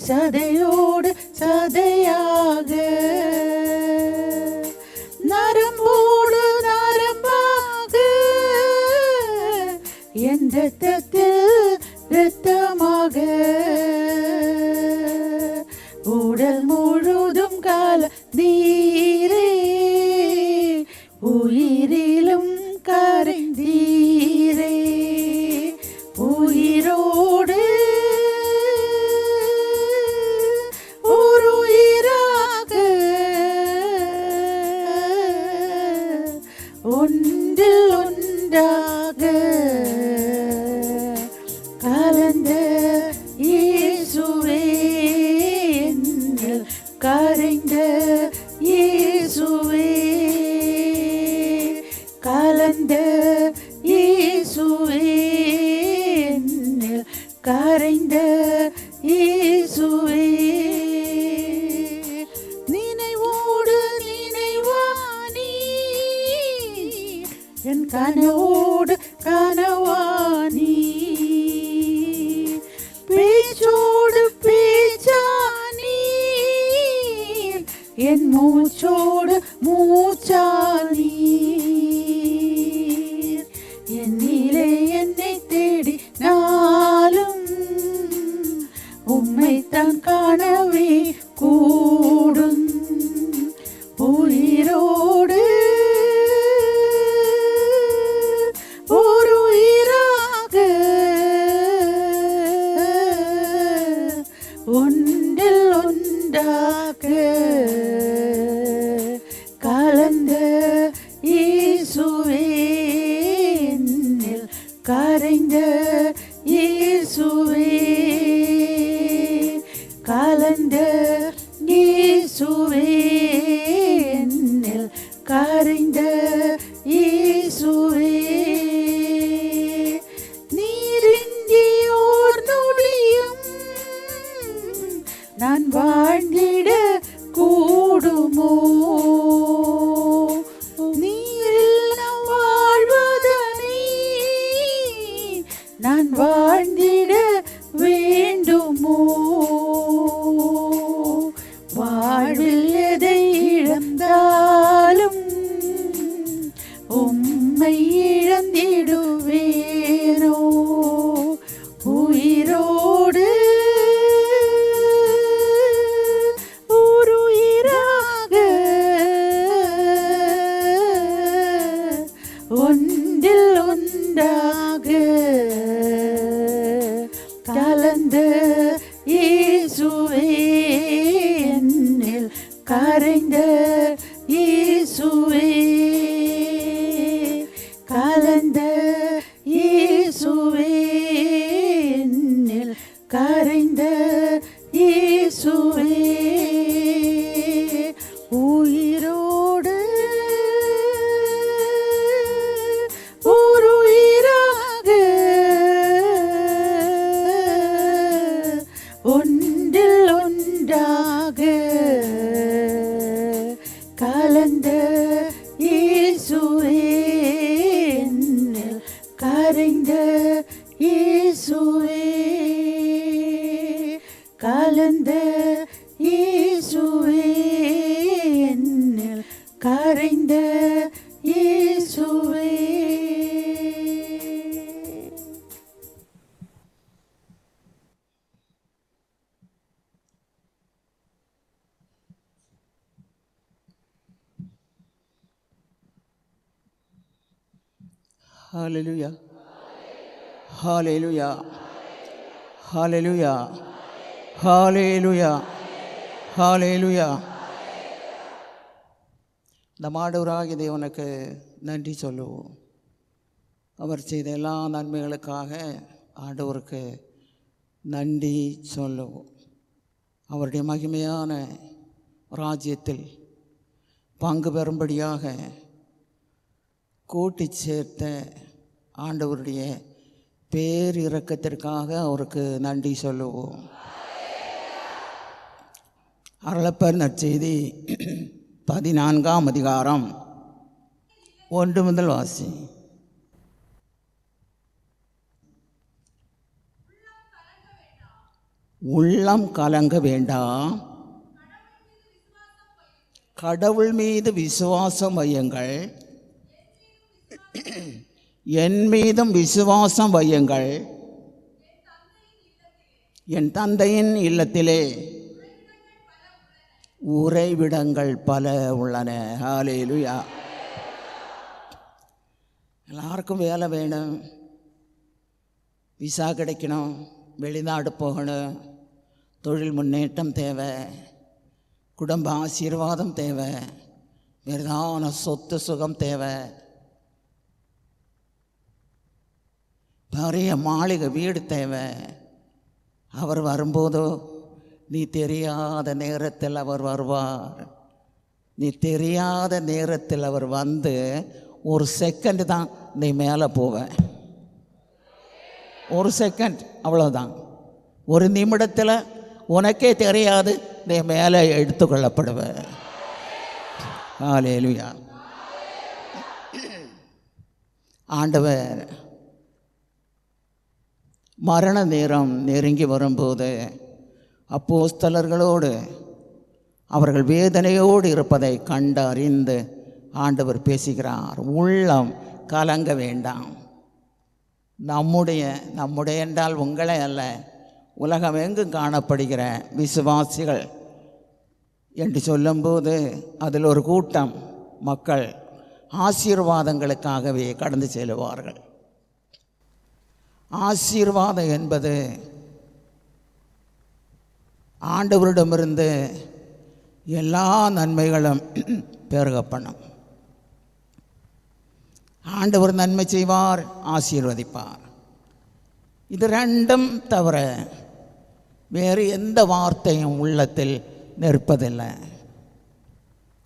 சதையோடு சதையாக நரம்போடு நரம்பாக என் இரத்தத்தில் இரத்தமாக உடல் முழுதும் கால நீரே உயிரிலும் கரைந்தீரே உயிரோடு ஒரு உயிராக ஒன்றில் ஒன்றாக கலந்த இயேசுவே என்னில் கரைந்த இயேசுவே கலந்த இயேசுவே என்னில் கரைந்த இயேசுவே நினைவோடு நினைவானி என் கனவோடு கனவானி பேச்சோடு பேச்சானி என் மூச்சோடு மூச்சானி என்னிலே என்னை தேடி நாளும் உம்மைத்தான் காணவே கூடும் உயிரோடு ஒரு உயிராக ஒன்றில் ஒன்றாக கலந்த இயேசுவே என்னில் கரைந்த இயேசுவே கலந்த இயேசுவே என்னில் கரைந்த இயேசுவே நீரின்றி ஓர் நொடியும் நான் வாழ்ந்திட கூடுமோ நீரில் வாழ்வதனை நான் வாழ்ந்திட வேண்டுமோ வாழ்வில் எதை இழந்தாலும் உம்மை இழந்திடுவேனோ உயிரோடு ஒரு உயிராக ஒன்றில் ஒன்றாக கலந்த இயேசுவே என்னில் கரைந்த இயேசுவே கலந்த இயேசுவே என்னில் கரைந்த இயேசுவே உயிரோடு ஒரு உயிராக ஒன்றில் ஒன்றாக கலந்த இயேசுவே என்னில் கரைந்த இயேசுவே கலந்த இயேசுவே என்னில் கரைந்த இயேசுவே ഹല്ലേലൂയ ഹല്ലേലൂയ ഹല്ലേലൂയ ஹalleluya ஹalleluya. நம் ஆண்டவராகிய தேவனுக்கு நன்றி சொல்லுவோம். அவர் செய்த எல்லா நன்மைகளுக்காக ஆண்டவருக்கு நன்றி சொல்லுவோம். அவருடைய மகிமையான ராஜ்யத்தில் பங்கு பெறும்படியாக கூட்டி சேர்த்த ஆண்டவருடைய பேரிரக்கத்திற்காக அவருக்கு நன்றி சொல்லுவோம். அருளப்பர் நற்செய்தி 14ஆம் அதிகாரம் 1 முதல் வாசி. உள்ளம் கலங்க வேண்டாம், கடவுள் மீது விசுவாசம் வையுங்கள், என் மீதும் விசுவாசம் வையுங்கள். என் தந்தையின் இல்லத்திலே உறைவிடங்கள் பல உள்ளன. ஹல்லேலூயா. எல்லாருக்கும் வேலை வேணும், விசா கிடைக்கணும், வெளிநாடு போகணும், தொழில் முன்னேற்றம் தேவை, குடும்ப ஆசீர்வாதம் தேவை, பிரதான சொத்து சுகம் தேவை, பெரிய மாளிகை வீடு தேவை. அவர் வரும்போதோ நீ தெரியாத நேரத்தில் அவர் வருவார். நீ தெரியாத நேரத்தில் அவர் வந்து ஒரு செகண்ட் தான் நீ மேலே போவ. ஒரு செகண்ட், அவ்வளோதான். ஒரு நிமிடத்தில் உனக்கே தெரியாது நீ மேலே எடுத்துக்கொள்ளப்படுவ. ஹல்லேலூயா. ஆண்டவர் மரண நேரம் நெருங்கி வரும்போது அப்போஸ்தலர்களோடு அவர்கள் வேதனையோடு இருப்பதை கண்டு அறிந்து ஆண்டவர் பேசுகிறார். உள்ளம் கலங்க வேண்டாம். நம்முடைய என்றால் உங்களே அல்ல, உலகம் எங்கும் காணப்படுகிற விசுவாசிகள் என்று சொல்லும்போது அதில் ஒரு கூட்டம் மக்கள் ஆசீர்வாதங்களுக்காகவே கடந்து செல்வார்கள். ஆசீர்வாதம் என்பது ஆண்டவரிடமிருந்து எல்லா நன்மைகளும் பெருகப்படும். ஆண்டவர் நன்மை செய்வார், ஆசீர்வதிப்பார். இது ரெண்டும் தவிர வேறு எந்த வார்த்தையும் உள்ளத்தில் நிற்பதில்லை.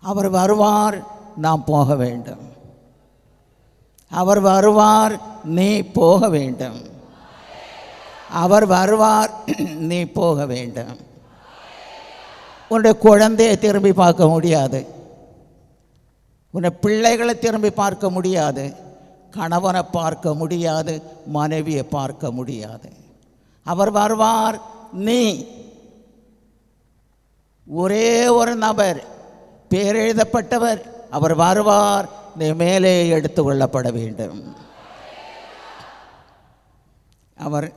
அவர் வருவார், நாம் போக வேண்டும். அவர் வருவார், நீ போக வேண்டும். அவர் வருவார், நீ போக வேண்டும். உன்னுடைய குழந்தையை திரும்பி பார்க்க முடியாது, உன்னை பிள்ளைகளை திரும்பி பார்க்க முடியாது, கணவனை பார்க்க முடியாது, மனைவியை பார்க்க முடியாது. அவர் வருவார், நீ ஒரே ஒரு நபர், பேரெழுதப்பட்டவர், அவர் வருவார், நீ மேலே எடுத்து கொள்ளப்பட வேண்டும். அவர்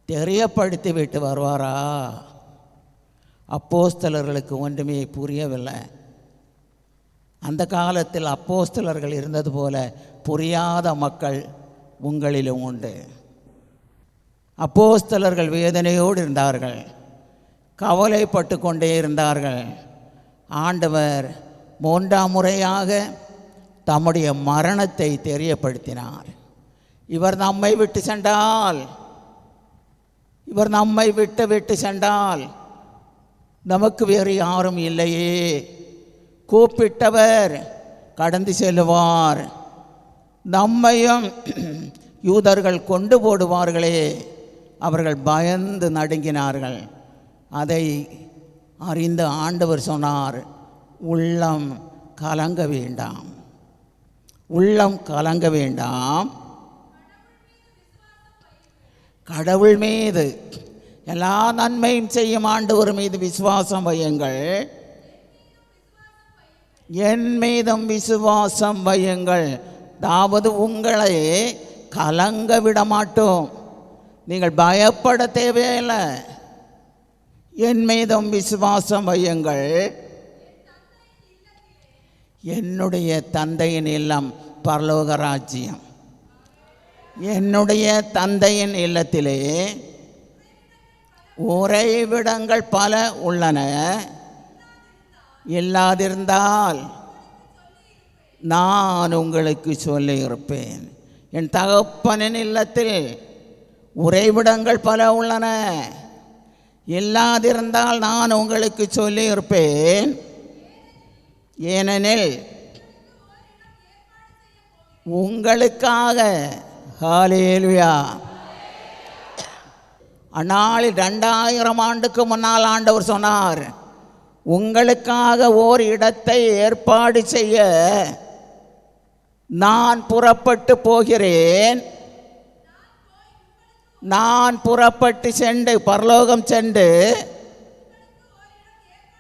தெரியப்படுத்தி விட்டு வருவாரா? அப்போஸ்தலர்களுக்கு ஒன்றுமே புரியவில்லை. அந்த காலத்தில் அப்போஸ்தலர்கள் இருந்தது போல புரியாத மக்கள் உங்களிலும் உண்டு. அப்போஸ்தலர்கள் வேதனையோடு இருந்தார்கள், கவலைப்பட்டு கொண்டே இருந்தார்கள். ஆண்டவர் 3ஆம் முறையாக தம்முடைய மரணத்தை தெரியப்படுத்தினார். இவர் நம்மை விட்டு சென்றால், இவர் நம்மை விட்டு சென்றால் நமக்கு வேறு யாரும் இல்லையே. கூப்பிட்டவர் கடந்து செல்லுவார், நம்மையும் யூதர்கள் கொண்டு போடுவார்களே. அவர்கள் பயந்து நடுங்கினார்கள். அதை அறிந்த ஆண்டவர் சொன்னார், உள்ளம் கலங்க வேண்டாம், உள்ளம் கலங்க வேண்டாம். கடவுள் மீது, எல்லா நன்மையும் செய்யும் ஆண்டவர் மீது விசுவாசம் வையுங்கள், என் மீதும் விசுவாசம் வையுங்கள். அதாவது உங்களை கலங்க விட மாட்டோம். நீங்கள் பயப்பட தேவையில்லை. என் மீதும் விசுவாசம் வையுங்கள். என்னுடைய தந்தையின் இல்லம் பரலோக ராஜ்யம். என்னுடைய தந்தையின் இல்லத்திலே உறைவிடங்கள் பல உள்ளன. இல்லாதிருந்தால் நான் உங்களுக்கு சொல்லியிருப்பேன். என் தகப்பனின் இல்லத்தில் உறைவிடங்கள் பல உள்ளன. இல்லாதிருந்தால் நான் உங்களுக்கு சொல்லியிருப்பேன். ஏனெனில் உங்களுக்காக, ஹல்லேலூயா, அந்நாளில் 2000 ஆண்டுக்கு முன்னால் ஆண்டவர் சொன்னார், உங்களுக்காக ஓர் இடத்தை ஏற்பாடு செய்ய நான் புறப்பட்டு போகிறேன். நான் புறப்பட்டு சென்று பரலோகம் சென்று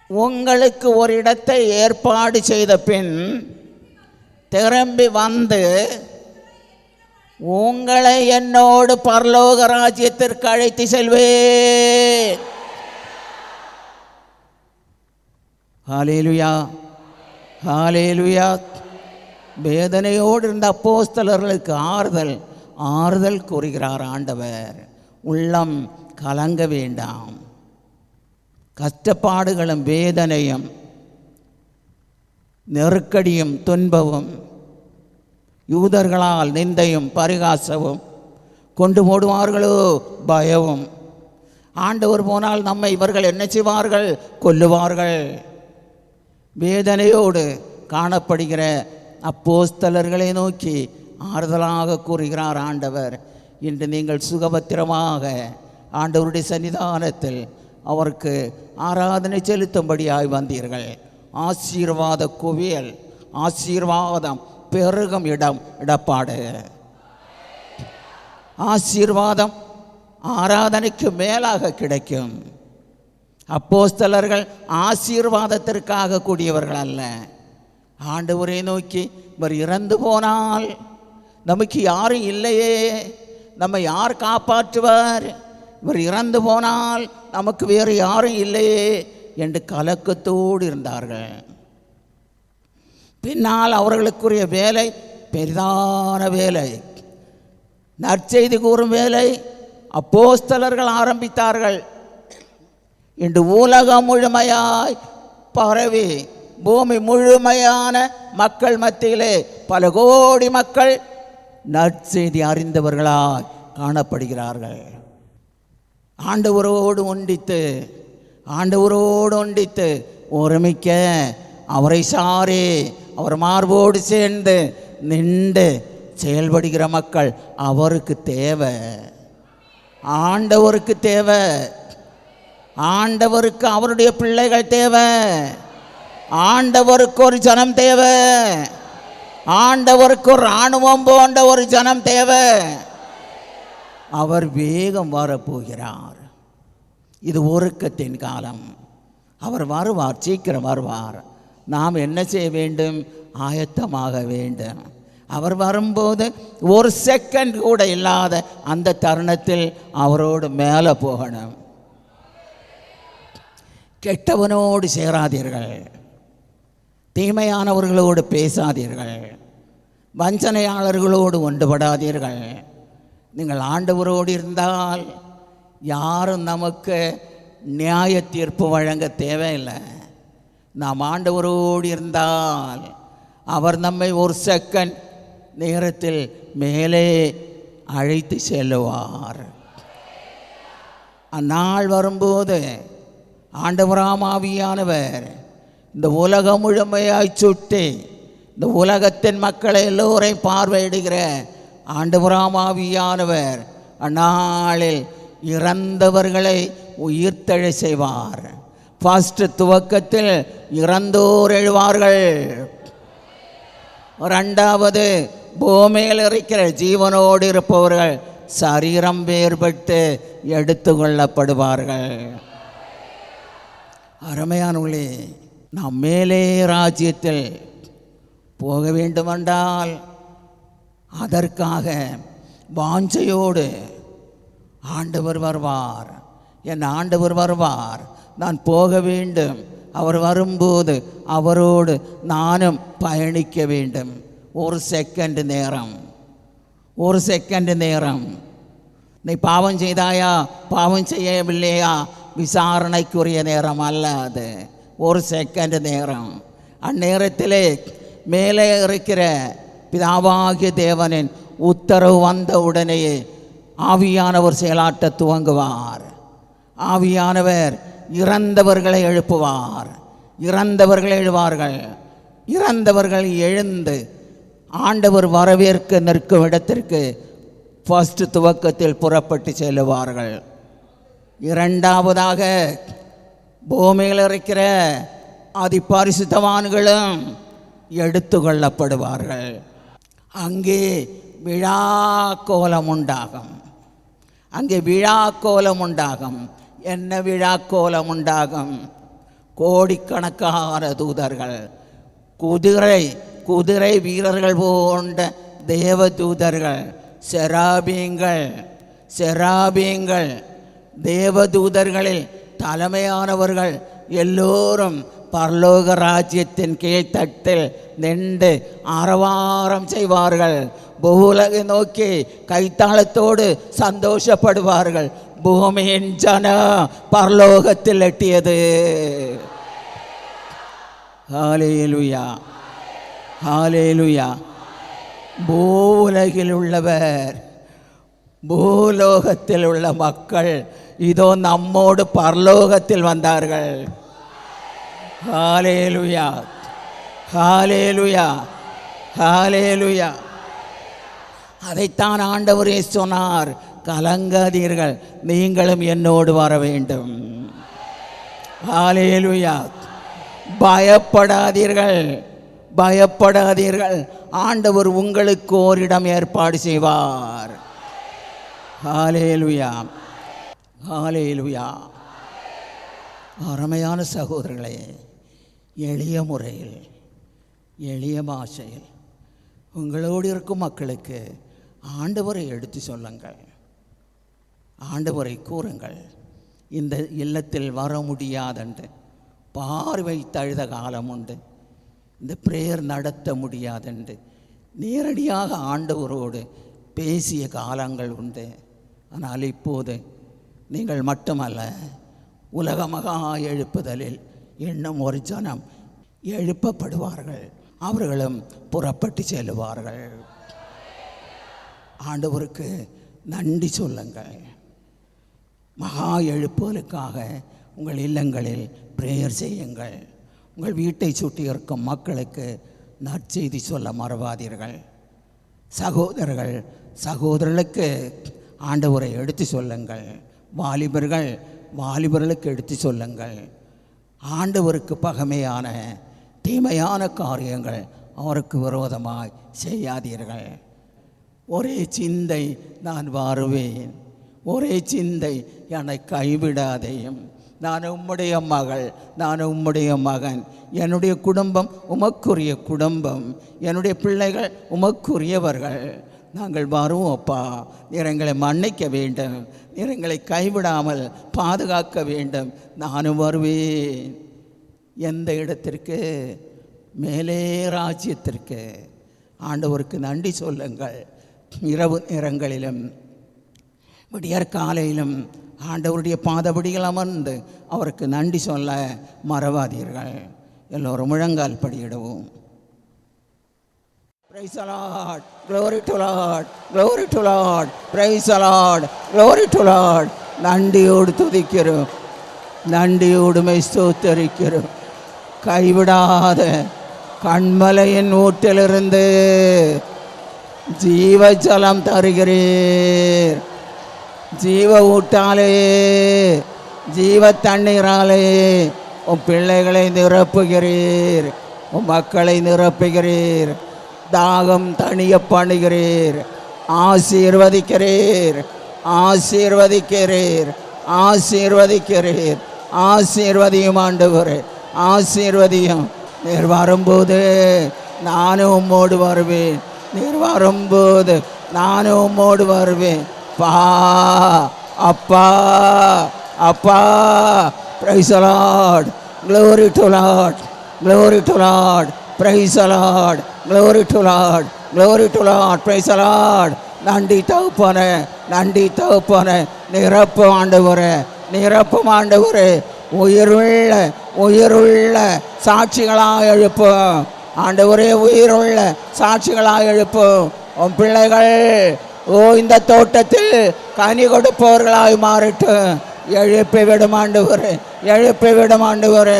உங்களுக்கு ஒரு இடத்தை ஏற்பாடு செய்த பின் திரும்பி வந்து உங்களை என்னோடு பரலோக ராஜ்யத்திற்கு அழைத்து செல்வேன். ஹல்லேலூயா, ஹல்லேலூயா. வேதனையோடு இருந்த அப்போஸ்தலர்களுக்கு ஆறுதல் கூறுகிறார் ஆண்டவர். உள்ளம் கலங்க வேண்டாம். கஷ்டப்பாடுகளும் வேதனையும் நெருக்கடியும் துன்பமும் யூதர்களால் நிந்தையும் பரிகாசமும் கொண்டு போடுவார்களோ பயமும். ஆண்டவர் போனால் நம்மை இவர்கள் என்ன செய்வார்கள்? கொல்லுவார்கள். வேதனையோடு காணப்படுகிற அப்போஸ்தலர்களை நோக்கி ஆறுதலாக கூறுகிறார் ஆண்டவர். இன்று நீங்கள் சுகபத்திரமாக ஆண்டவருடைய சன்னிதானத்தில் அவருக்கு ஆராதனை செலுத்தும்படியாய் வந்தீர்கள். ஆசீர்வாத குவியல், ஆசீர்வாதம் பெருகும் இடப்பாடு. ஆசீர்வாதம் ஆராதனைக்கு மேலாக கிடைக்கும். அப்போஸ்தலர்கள் ஆசீர்வாதத்திற்காக கூடியவர்கள் அல்ல. ஆண்டவரை நோக்கி இவர் இறந்து போனால் நமக்கு யாரும் இல்லையே, நம்மை யார் காப்பாற்றுவார்? இவர் இறந்து போனால் நமக்கு வேறு யாரும் இல்லையே என்று கலக்கத்தோடு இருந்தார்கள். பின்னால் அவர்களுக்குரிய வேலை பெரிதான வேலை, நற்செய்தி கூறும் வேலை அப்போஸ்தலர்கள் ஆரம்பித்தார்கள். இன்று உலகம் முழுமையாய் பரவி பூமி முழுமையான மக்கள் மத்தியிலே பல கோடி மக்கள் நற்செய்தி அறிந்தவர்களாய் காணப்படுகிறார்கள். ஆண்டவரோடு ஒன்றித்து ஒருமிக்க அவரை சாரி அவர் மார்போடு சேர்ந்து நின்று செயல்படுகிற மக்கள் அவருக்கு தேவை. ஆண்டவருக்கு தேவை. ஆண்டவருக்கு அவருடைய பிள்ளைகள் தேவை. ஆண்டவருக்கு ஒரு ஜனம் தேவை. ஆண்டவருக்கு ஒரு இராணுவம் போன்ற ஒரு ஜனம் தேவை. அவர் வேகம் வரப்போகிறார். இது ஒருக்கத்தின் காலம். அவர் வருவார், சீக்கிரம் வருவார். நாம் என்ன செய்ய வேண்டும்? ஆயத்தமாக வேண்டும். அவர் வரும்போது ஒரு செகண்ட் கூட இல்லாத அந்த தருணத்தில் அவரோடு மேலே போகணும். கெட்டவனோடு சேராதீர்கள், தீமையானவர்களோடு பேசாதீர்கள், வஞ்சனையாளர்களோடு ஒன்றுபடாதீர்கள். நீங்கள் ஆண்டவரோடு இருந்தால் யாரும் நமக்கு நியாய தீர்ப்பு வழங்க தேவையில்லை. நாம் ஆண்டவரோடு இருந்தால் அவர் நம்மை ஒரு செகண்ட் நேரத்தில் மேலே அழைத்து செல்லுவார். அந்நாள் வரும்போது ஆண்டவராம் ஆவியானவர் இந்த உலகம் முழுமையாய் சுட்டி இந்த உலகத்தின் மக்களை எல்லோரையும் பார்வையிடுகிற ஆண்டவராம் ஆவியானவர் அந்நாளில் இறந்தவர்களை உயிர்த்தெழ செய்வார். ஃபர்ஸ்ட் துவக்கத்தில் இறந்தோர் எழுவார்கள். இரண்டாவது பூமியில் இருக்கிற ஜீவனோடு இருப்பவர்கள் சரீரம் வேறுபட்டு எடுத்து கொள்ளப்படுவார்கள். அருமையானவர்களே, நாம் மேலே ராஜ்யத்தில் போக வேண்டுமென்றால் அதற்காக வாஞ்சையோடு ஆண்டவர் வருவார். என் ஆண்டவர் வருவார், நான் போக வேண்டும். அவர் வரும்போது அவரோடு நானும் பயணிக்க வேண்டும். ஒரு செகண்ட் நேரம். நீ பாவம் செய்தாயா, பாவம் செய்யவில்லையா, விசாரணைக்குரிய நேரம் அல்ல அது. ஒரு செகண்ட் நேரம். அந்நேரத்திலே மேலே இருக்கிற பிதாவாகிய தேவனின் உத்தரவு வந்த உடனேயே ஆவியானவர் செயலாட்ட துவங்குவார். ஆவியானவர் இறந்தவர்களை எழுப்புவார். இறந்தவர்கள் எழுவார்கள். இறந்தவர்கள் எழுந்து ஆண்டவர் வரவேற்க நிற்கும் இடத்திற்கு ஃபர்ஸ்ட் துவக்கத்தில் புறப்பட்டு செல்லுவார்கள். இரண்டாவதாக பூமியில் இருக்கிற அதிபரிசுத்தவான்களும் எடுத்து கொள்ளப்படுவார்கள். அங்கே விழா கோலம் உண்டாகும். அங்கே விழாக்கோலம் உண்டாகும். என்ன விழாக்கோலம் உண்டாகும்? கோடிக்கணக்கான தூதர்கள், குதிரை வீரர்கள் போன்ற தேவ தூதர்கள், செராபீங்கள் தேவதூதர்களில் தலைமையானவர்கள் எல்லோரும் பரலோக ராஜ்யத்தின் கீழ்த்தட்டில் நின்று ஆரவாரம் செய்வார்கள். பூலகை நோக்கி கைத்தாளத்தோடு சந்தோஷப்படுவார்கள். பூமியின் ஜனம் பரலோகத்தில் எட்டியது. ஹல்லேலூயா, ஹல்லேலூயா. பூவுலகில் உள்ளவர், பூலோகத்தில் உள்ள மக்கள் இதோ நம்மோடு பரலோகத்தில் வந்தார்கள். ஹல்லேலூயா, ஹல்லேலூயா, ஹல்லேலூயா. அதைத்தான் ஆண்டவரே சொன்னார், கலங்காதீர்கள், நீங்களும் என்னோடு வர வேண்டும். ஹல்லேலூயா. பயப்படாதீர்கள், ஆண்டவர் உங்களுக்கு ஓரிடம் ஏற்பாடு செய்வார். ஹல்லேலூயா, ஹல்லேலூயா. அருமையான சகோதரர்களே, எளிய முறையில், எளிய பாஷையில் உங்களோடு இருக்கும் மக்களுக்கு ஆண்டவரை எடுத்து சொல்லுங்கள், ஆண்டவரை கூறுங்கள். இந்த இல்லத்தில் வர முடியாதென்று பார்வை தழுத காலம் உண்டு, இந்த பிரேயர் நடத்த முடியாதென்று நேரடியாக ஆண்டவரோடு பேசிய காலங்கள் உண்டு. ஆனால் இப்போது நீங்கள் மட்டுமல்ல, உலக மகா எழுப்புதலில் இன்னும் ஒரு ஜனம் எழுப்பப்படுவார்கள், அவர்களும் புறப்பட்டு செல்லுவார்கள். ஆண்டவருக்கு நன்றி சொல்லுங்கள். மகா எழுப்புதலுக்காக உங்கள் இல்லங்களில் பிரேயர் செய்யுங்கள். உங்கள் வீட்டை சுற்றி இருக்கும் மக்களுக்கு நற்செய்தி சொல்ல மறவாதீர்கள். சகோதரர்களுக்கு ஆண்டவரை எடுத்து சொல்லுங்கள். வாலிபர்களுக்கு எடுத்து சொல்லுங்கள். ஆண்டவருக்கு பகைமையான தீமையான காரியங்கள் அவருக்கு விரோதமாய் செய்யாதீர்கள். ஒரே சிந்தை, நான் வருவேன். ஒரே சிந்தை, என்னை கைவிடாதேயும். நான் உம்முடைய மகள், நான் உம்முடைய மகன். என்னுடைய குடும்பம் உமக்குரிய குடும்பம், என்னுடைய பிள்ளைகள் உமக்குரியவர்கள். நாங்கள் வருவோப்பா, நீர் எங்களை மன்னிக்க வேண்டும், நீர் எங்களை கைவிடாமல் பாதுகாக்க வேண்டும். நானும் வருவேன். எந்த இடத்திற்கு? மேலே ராஜ்யத்திற்கு. ஆண்டவருக்கு நன்றி சொல்லுங்கள். இரவு நேரங்களிலும் விடியற் காலையிலும் ஆண்டவருடைய பாதபடிகள் அமர்ந்து அவருக்கு நன்றி சொல்ல மறவாதீர்கள். எல்லோரும் முழங்கால் படியிடுவோம். Praise the Lord, glory to Lord, glory to Lord, praise the Lord, glory to Lord. நன்றியோடு துதிக்கிறோம், நன்றியோடு ஸ்தோத்தரிக்கிறோம். கைவிடாத கண்மலையின் ஊற்றிலிருந்து ஜீவ ஜலம் தருகிறீர். ஜீவ ஊட்டாலே, ஜீவ தண்ணீராலே உன் பிள்ளைகளை நிரப்புகிறீர், உன் மக்களை நிரப்புகிறீர். தாகம் தணிய பண்ணுகிறீர். ஆசீர்வதிக்கிறீர், ஆசீர்வதிக்கிறீர், ஆசீர்வதிக்கிறீர். ஆசீர்வதியும் ஆண்டவரே, ஆசீர்வதியும். நீர் வரும்போது நானும் உம்மோடு வருவேன். நீர் வரும்போது நானும் உம்மோடு வருவேன். அப்பா, அப்பா. Praise the Lord, glory to Lord, glory to Lord, praise the Lord, glory to Lord, glory to Lord, praise the Lord. நன்றி தகப்பனே, நன்றி தகப்பனே. நிரப்பும் ஆண்டவரே, நிரப்பும் ஆண்டவரே. உயிருள்ள சாட்சிகளாக எழுப்பும் ஆண்டவரே, உயிருள்ள சாட்சிகளாக எழுப்பும். உன் பிள்ளைகள் இந்த தோட்டத்தில் கனி கொடுப்பவர்களாய் மாறட்டும். எழுப்பி விடும் ஆண்டவரே, எழுப்பி விடும் ஆண்டவரே,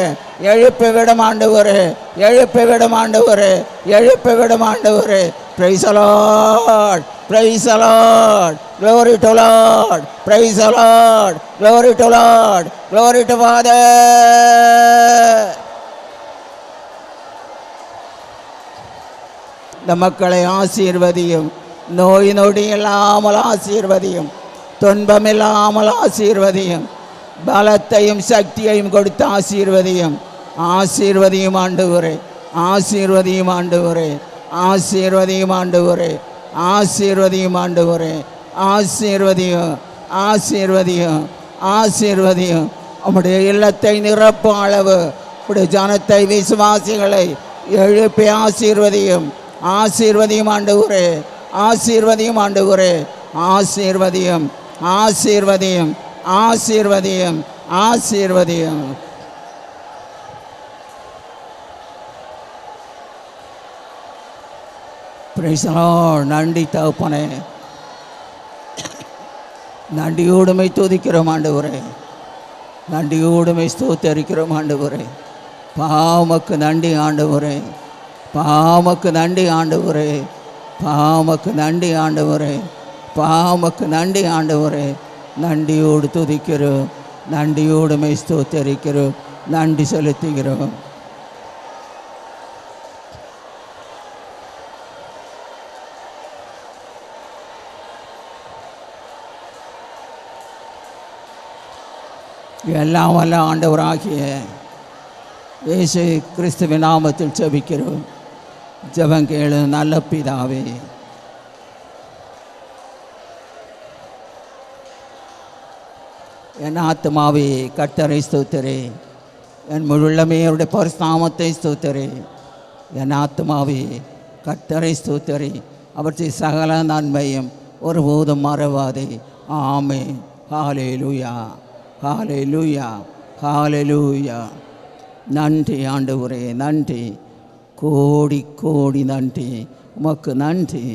எழுப்பி விடும் ஆண்டவரே, எழுப்பி விடும் ஆண்டவரே, எழுப்பி விடும் ஆண்டவரே. Praise the Lord, praise the Lord, glory to Lord, praise the Lord, glory to Lord, glory to Father. இந்த மக்களை ஆசீர்வதியும், நோய் நொடி இல்லாமல் ஆசீர்வதியும். துன்பமில்லாமல் ஆசீர்வதியும். பலத்தையும் சக்தியையும் கொடுத்து ஆசீர்வதியும். ஆசீர்வதியும் ஆண்டவரே, ஆசீர்வதியும் ஆண்டவரே, ஆசீர்வதியும் ஆண்டவரே, ஆசீர்வதியும் ஆண்டவரே, ஆசீர்வதியும், ஆசீர்வதியும், ஆசீர்வதியும். உம்முடைய இல்லத்தை நிரப்பும் அளவு உடைய ஜனத்தை, விசுவாசிகளை எழுப்பி ஆசீர்வதியும். ஆசீர்வதியும் ஆண்டவரே, ஆசீர்வதியும் ஆண்டவரே, ஆசீர்வதியும், ஆசீர்வதியும், ஆசீர்வதியும், ஆசீர்வதியும். Praise the Lord. நன்றி தகப்பனே, நன்றியோடுமை துதிக்கிறோம் ஆண்டவரே, நன்றியோடுமை ஸ்தோத்தரிக்கிறோம் ஆண்டவரே. பாவமக்கு நன்றி ஆண்டவரே, பாவமக்கு நன்றி ஆண்டவரே, பாவமக்கு நன்றி ஆண்டவரே, பாவமக்கு நன்றி ஆண்டவரே. நன்றியோடு துதிக்கிறோம், நன்றியோடுமை ஸ்தோத்தரிக்கிறோம், நன்றி செலுத்துகிறோம். எல்லாம் வல்ல ஆண்டவராகிய இயேசு கிறிஸ்துவின் நாமத்தில் ஜெபிக்கிறோம். ஜெபம் கேளு நல்ல பிதாவே. என் ஆத்மாவே கர்த்தரை ஸ்தோத்திரே, என் முழுள்ளமே அவருடைய பரிசுநாமத்தை ஸ்தோத்திரே. என் ஆத்மாவே கர்த்தரை ஸ்தோத்திரே, அவற்றை சகல நன்மையும் ஒருபோதும் மறவாதே. ஆமென். ஹல்லேலூயா, ஹல்லேலூயா, ஹல்லேலூயா. நன்றி ஆண்டவரே, நன்றி, கோடி கோடி நன்றி, உமக்கு நன்றி.